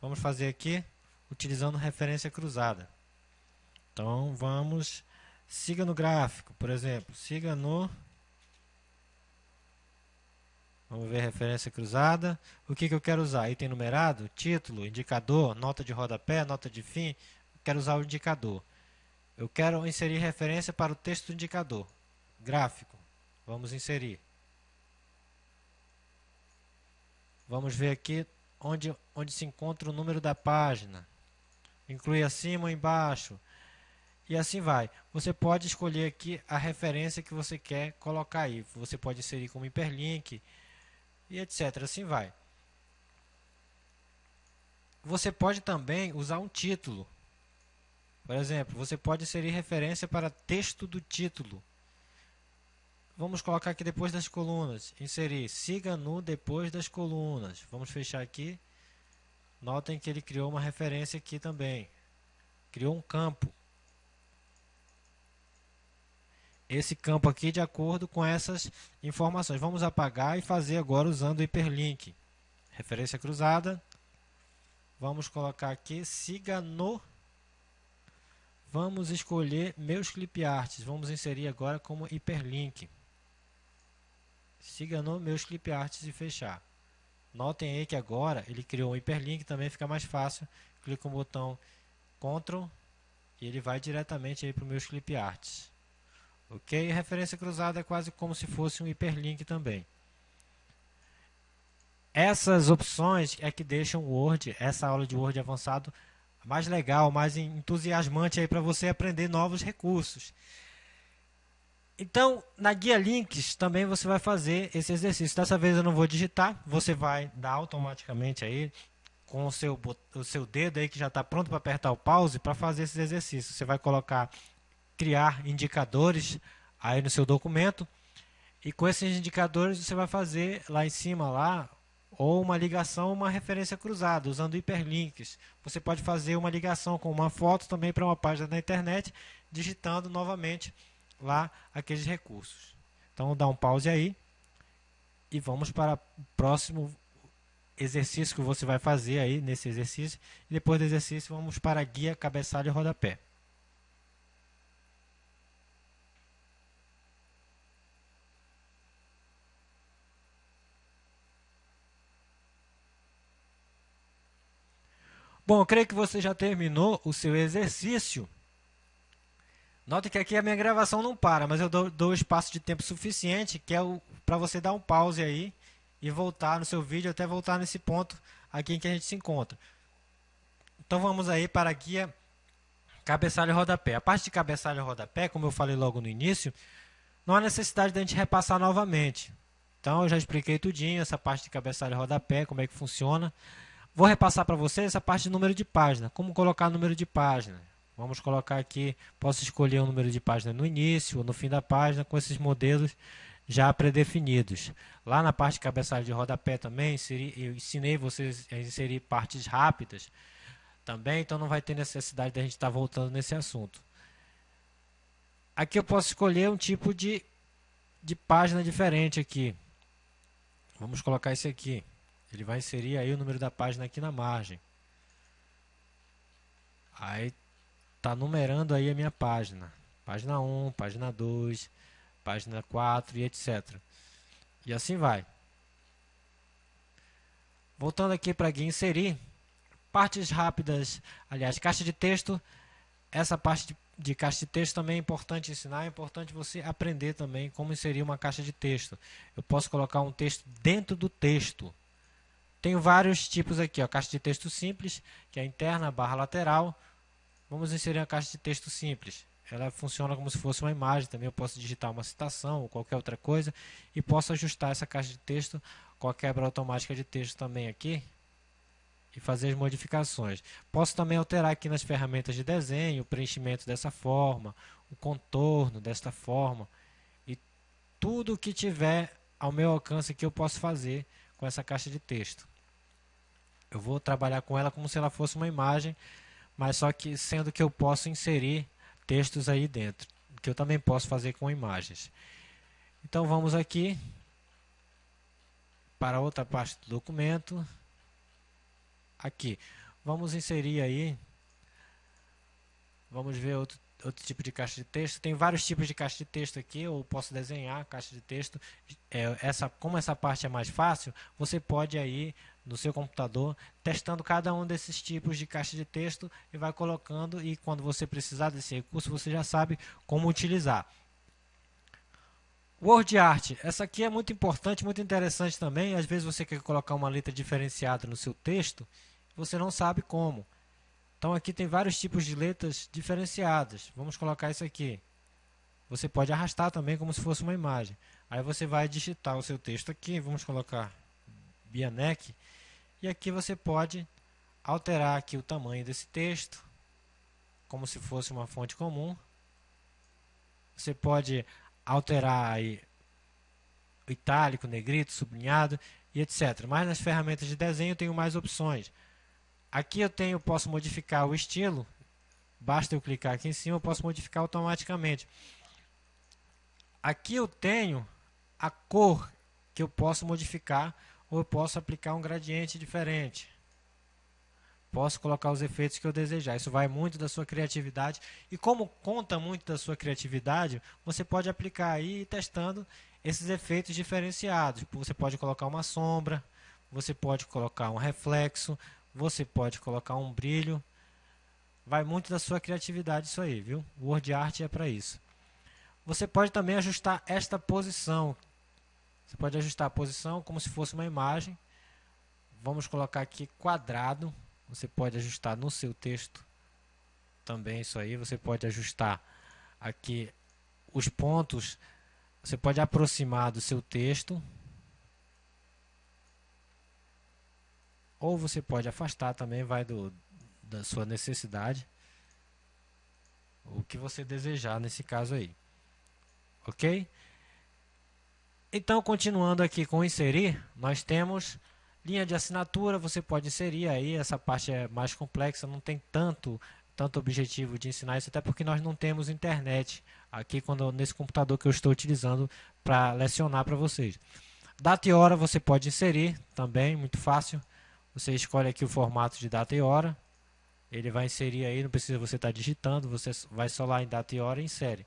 Vamos fazer aqui utilizando referência cruzada. Então vamos, siga no gráfico, por exemplo, siga no... Vamos ver referência cruzada. O que eu quero usar? Item numerado, título, indicador, nota de rodapé, nota de fim. Quero usar o indicador. Eu quero inserir referência para o texto do indicador. Gráfico. Vamos inserir. Vamos ver aqui onde se encontra o número da página. Inclui acima ou embaixo. E assim vai. Você pode escolher aqui a referência que você quer colocar aí. Você pode inserir como hiperlink e etc. Assim vai. Você pode também usar um título. Por exemplo, você pode inserir referência para texto do título. Vamos colocar aqui depois das colunas. Inserir, siga no depois das colunas. Vamos fechar aqui. Notem que ele criou uma referência aqui também. Criou um campo. Esse campo aqui de acordo com essas informações. Vamos apagar e fazer agora usando o hiperlink. Referência cruzada. Vamos colocar aqui, siga no... Vamos escolher meus clip arts. Vamos inserir agora como hiperlink. Siga no meus clip arts e fechar. Notem aí que agora ele criou um hiperlink, também fica mais fácil. Clica no botão Ctrl e ele vai diretamente aí para os meus clip arts. Ok? Referência cruzada é quase como se fosse um hiperlink também. Essas opções é que deixam o Word, essa aula de Word avançado, mais legal, mais entusiasmante aí para você aprender novos recursos. Então, na guia Links também você vai fazer esse exercício. Dessa vez eu não vou digitar, você vai dar automaticamente aí com o seu dedo aí que já está pronto para apertar o pause para fazer esses exercícios. Você vai colocar, criar indicadores aí no seu documento e com esses indicadores você vai fazer lá em cima lá ou uma ligação, uma referência cruzada, usando hiperlinks. Você pode fazer uma ligação com uma foto também para uma página da internet, digitando novamente lá aqueles recursos. Então, dá um pause aí e vamos para o próximo exercício que você vai fazer aí nesse exercício. E depois do exercício, vamos para a guia, cabeçalho e rodapé. Bom, eu creio que você já terminou o seu exercício. Note que aqui a minha gravação não para, mas eu dou espaço de tempo suficiente, que é para você dar um pause aí e voltar no seu vídeo até voltar nesse ponto aqui em que a gente se encontra. Então vamos aí para a guia cabeçalho e rodapé. A parte de cabeçalho e rodapé, como eu falei logo no início, não há necessidade de a gente repassar novamente. Então eu já expliquei tudinho, essa parte de cabeçalho e rodapé, como é que funciona. Vou repassar para vocês essa parte de número de página, como colocar número de página. Vamos colocar aqui, posso escolher o número de página no início ou no fim da página com esses modelos já pré-definidos. Lá na parte de cabeçalho de rodapé também, eu ensinei vocês a inserir partes rápidas também, então não vai ter necessidade de a gente estar voltando nesse assunto. Aqui eu posso escolher um tipo de página diferente aqui. Vamos colocar esse aqui. Ele vai inserir aí o número da página aqui na margem. Aí está numerando aí a minha página. Página 1, página 2, página 4 e etc. E assim vai. Voltando aqui para aqui, inserir partes rápidas, aliás, caixa de texto. Essa parte de caixa de texto também é importante ensinar, é importante você aprender também como inserir uma caixa de texto. Eu posso colocar um texto dentro do texto. Tenho vários tipos aqui, ó, caixa de texto simples, que é interna, barra lateral. Vamos inserir a caixa de texto simples. Ela funciona como se fosse uma imagem, também eu posso digitar uma citação ou qualquer outra coisa e posso ajustar essa caixa de texto com a quebra automática de texto também aqui e fazer as modificações. Posso também alterar aqui nas ferramentas de desenho, o preenchimento dessa forma, o contorno desta forma e tudo que tiver ao meu alcance que eu posso fazer com essa caixa de texto. Eu vou trabalhar com ela como se ela fosse uma imagem, mas só que sendo que eu posso inserir textos aí dentro, que eu também posso fazer com imagens. Então vamos aqui para outra parte do documento. Aqui, vamos inserir aí, vamos ver outro tipo de caixa de texto. Tem vários tipos de caixa de texto aqui, eu posso desenhar caixa de texto. Como essa parte é mais fácil, você pode aí no seu computador testando cada um desses tipos de caixa de texto e vai colocando, e quando você precisar desse recurso, você já sabe como utilizar. Word Art, essa aqui é muito importante, muito interessante também. Às vezes você quer colocar uma letra diferenciada no seu texto, você não sabe como. Então aqui tem vários tipos de letras diferenciadas. Vamos colocar isso aqui. Você pode arrastar também como se fosse uma imagem. Aí você vai digitar o seu texto aqui, vamos colocar Bianec, e aqui você pode alterar aqui o tamanho desse texto, como se fosse uma fonte comum. Você pode alterar aí o itálico, negrito, sublinhado e etc. Mas nas ferramentas de desenho eu tenho mais opções. Aqui eu posso modificar o estilo. Basta eu clicar aqui em cima, eu posso modificar automaticamente. Aqui eu tenho a cor que eu posso modificar, ou eu posso aplicar um gradiente diferente. Posso colocar os efeitos que eu desejar. Isso vai muito da sua criatividade. E como conta muito da sua criatividade, você pode aplicar aí testando esses efeitos diferenciados. Você pode colocar uma sombra, você pode colocar um reflexo, você pode colocar um brilho. Vai muito da sua criatividade isso aí, viu? O Word Art é para isso. Você pode também ajustar esta posição. Você pode ajustar a posição como se fosse uma imagem. Vamos colocar aqui quadrado. Você pode ajustar no seu texto também isso aí. Você pode ajustar aqui os pontos. Você pode aproximar do seu texto. Ou você pode afastar também, vai da sua necessidade. O que você desejar nesse caso aí. Ok? Então, continuando aqui com inserir, nós temos linha de assinatura. Você pode inserir aí, essa parte é mais complexa, não tem tanto objetivo de ensinar isso, até porque nós não temos internet aqui nesse computador que eu estou utilizando para lecionar para vocês. Data e hora você pode inserir também, muito fácil. Você escolhe aqui o formato de data e hora, ele vai inserir aí, não precisa você estar digitando, você vai só lá em data e hora e insere.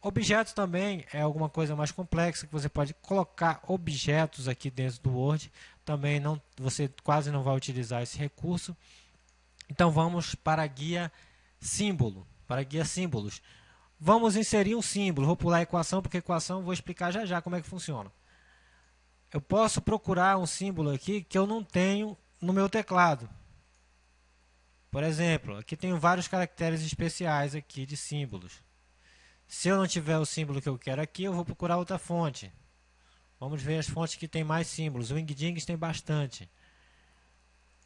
Objetos também é alguma coisa mais complexa, que você pode colocar objetos aqui dentro do Word. Também você quase não vai utilizar esse recurso. Então vamos para a guia símbolo, para a guia símbolos. Vamos inserir um símbolo. Vou pular a equação, porque a equação eu vou explicar já já como é que funciona. Eu posso procurar um símbolo aqui que eu não tenho no meu teclado. Por exemplo, aqui tenho vários caracteres especiais aqui de símbolos. Se eu não tiver o símbolo que eu quero aqui, eu vou procurar outra fonte. Vamos ver as fontes que tem mais símbolos. O Wingdings tem bastante.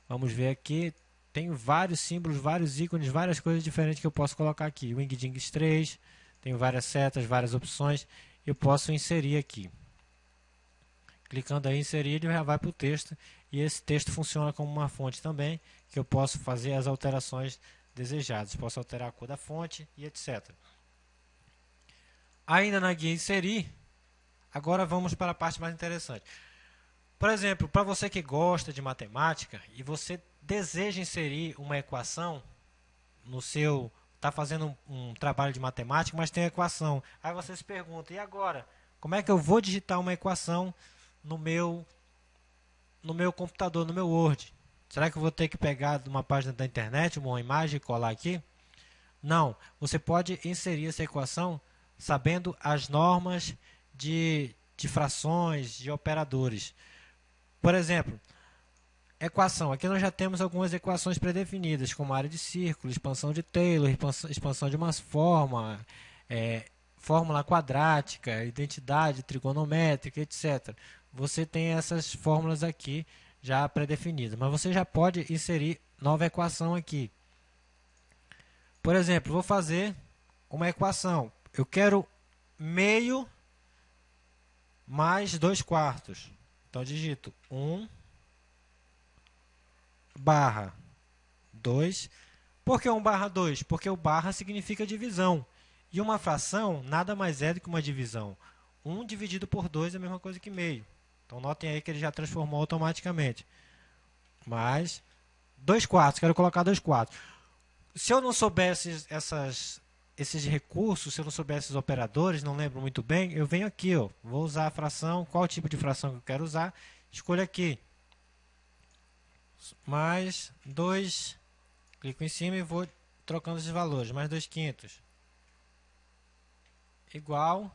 Vamos ver aqui. Tem vários símbolos, vários ícones, várias coisas diferentes que eu posso colocar aqui. O Wingdings 3, tem várias setas, várias opções. Eu posso inserir aqui. Clicando aí em inserir, ele já vai para o texto. E esse texto funciona como uma fonte também, que eu posso fazer as alterações desejadas. Posso alterar a cor da fonte e etc. Ainda na guia inserir, agora vamos para a parte mais interessante. Por exemplo, para você que gosta de matemática e você deseja inserir uma equação no seu... Está fazendo um trabalho de matemática, mas tem equação. Aí você se pergunta, e agora? Como é que eu vou digitar uma equação no meu computador, no meu Word? Será que eu vou ter que pegar de uma página da internet, uma imagem e colar aqui? Não, você pode inserir essa equação sabendo as normas de frações, de operadores. Por exemplo, equação. Aqui nós já temos algumas equações pré-definidas, como área de círculo, expansão de Taylor, expansão de uma forma, fórmula quadrática, identidade trigonométrica, etc. Você tem essas fórmulas aqui já pré-definidas, mas você já pode inserir nova equação aqui. Por exemplo, vou fazer uma equação. Eu quero meio mais 2 quartos. Então, digito 1 barra 2. Por que 1 barra 2? Porque o barra significa divisão. E uma fração nada mais é do que uma divisão. 1 dividido por 2 é a mesma coisa que meio. Então, notem aí que ele já transformou automaticamente. Mais 2 quartos, quero colocar 2 quartos. Se eu não soubesse esses recursos, se eu não soubesse esses operadores, não lembro muito bem, eu venho aqui, ó, vou usar a fração, qual tipo de fração que eu quero usar, escolho aqui. Mais 2, clico em cima e vou trocando os valores, mais 2 quintos. Igual.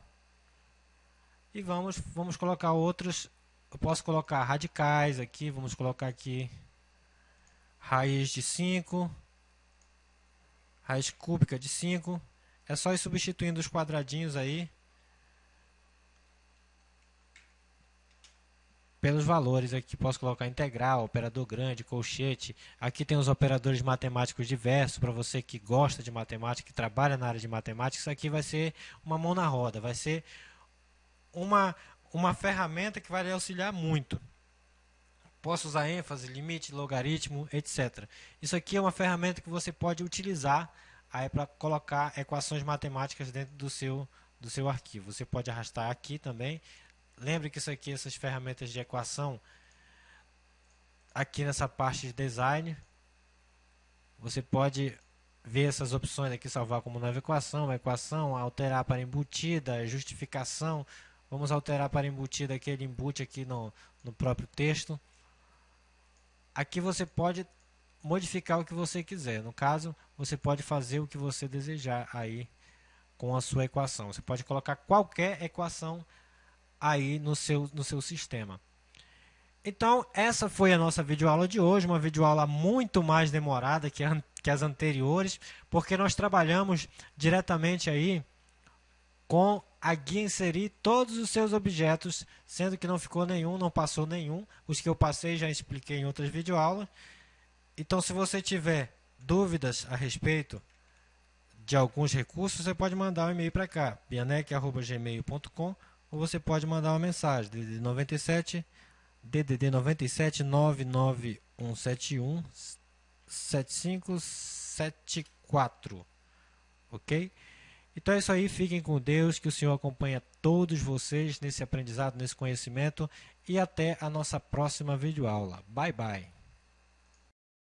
E vamos colocar outros, eu posso colocar radicais aqui, vamos colocar aqui raiz de 5, raiz cúbica de 5. É só ir substituindo os quadradinhos aí pelos valores. Aqui posso colocar integral, operador grande, colchete. Aqui tem os operadores matemáticos diversos, para você que gosta de matemática, que trabalha na área de matemática. Isso aqui vai ser uma mão na roda, vai ser uma ferramenta que vai lhe auxiliar muito. Posso usar ênfase, limite, logaritmo, etc. Isso aqui é uma ferramenta que você pode utilizar para colocar equações matemáticas dentro do seu arquivo. Você pode arrastar aqui também. Lembre que isso aqui, essas ferramentas de equação, aqui nessa parte de design, você pode ver essas opções aqui, salvar como nova equação, alterar para embutida, justificação. Vamos alterar para embutida aquele embute aqui no próprio texto. Aqui você pode modificar o que você quiser. No caso, você pode fazer o que você desejar aí com a sua equação. Você pode colocar qualquer equação aí no seu sistema. Então, essa foi a nossa videoaula de hoje, uma videoaula muito mais demorada que as anteriores, porque nós trabalhamos diretamente aí com a guia inserir todos os seus objetos, sendo que não ficou nenhum, não passou nenhum. Os que eu passei já expliquei em outras videoaulas. Então, se você tiver dúvidas a respeito de alguns recursos, você pode mandar um e-mail para cá, bianec@gmail.com, ou você pode mandar uma mensagem, DDD 97 99171 7574, ok? Então é isso aí, fiquem com Deus, que o Senhor acompanhe todos vocês nesse aprendizado, nesse conhecimento, e até a nossa próxima videoaula. Bye, bye!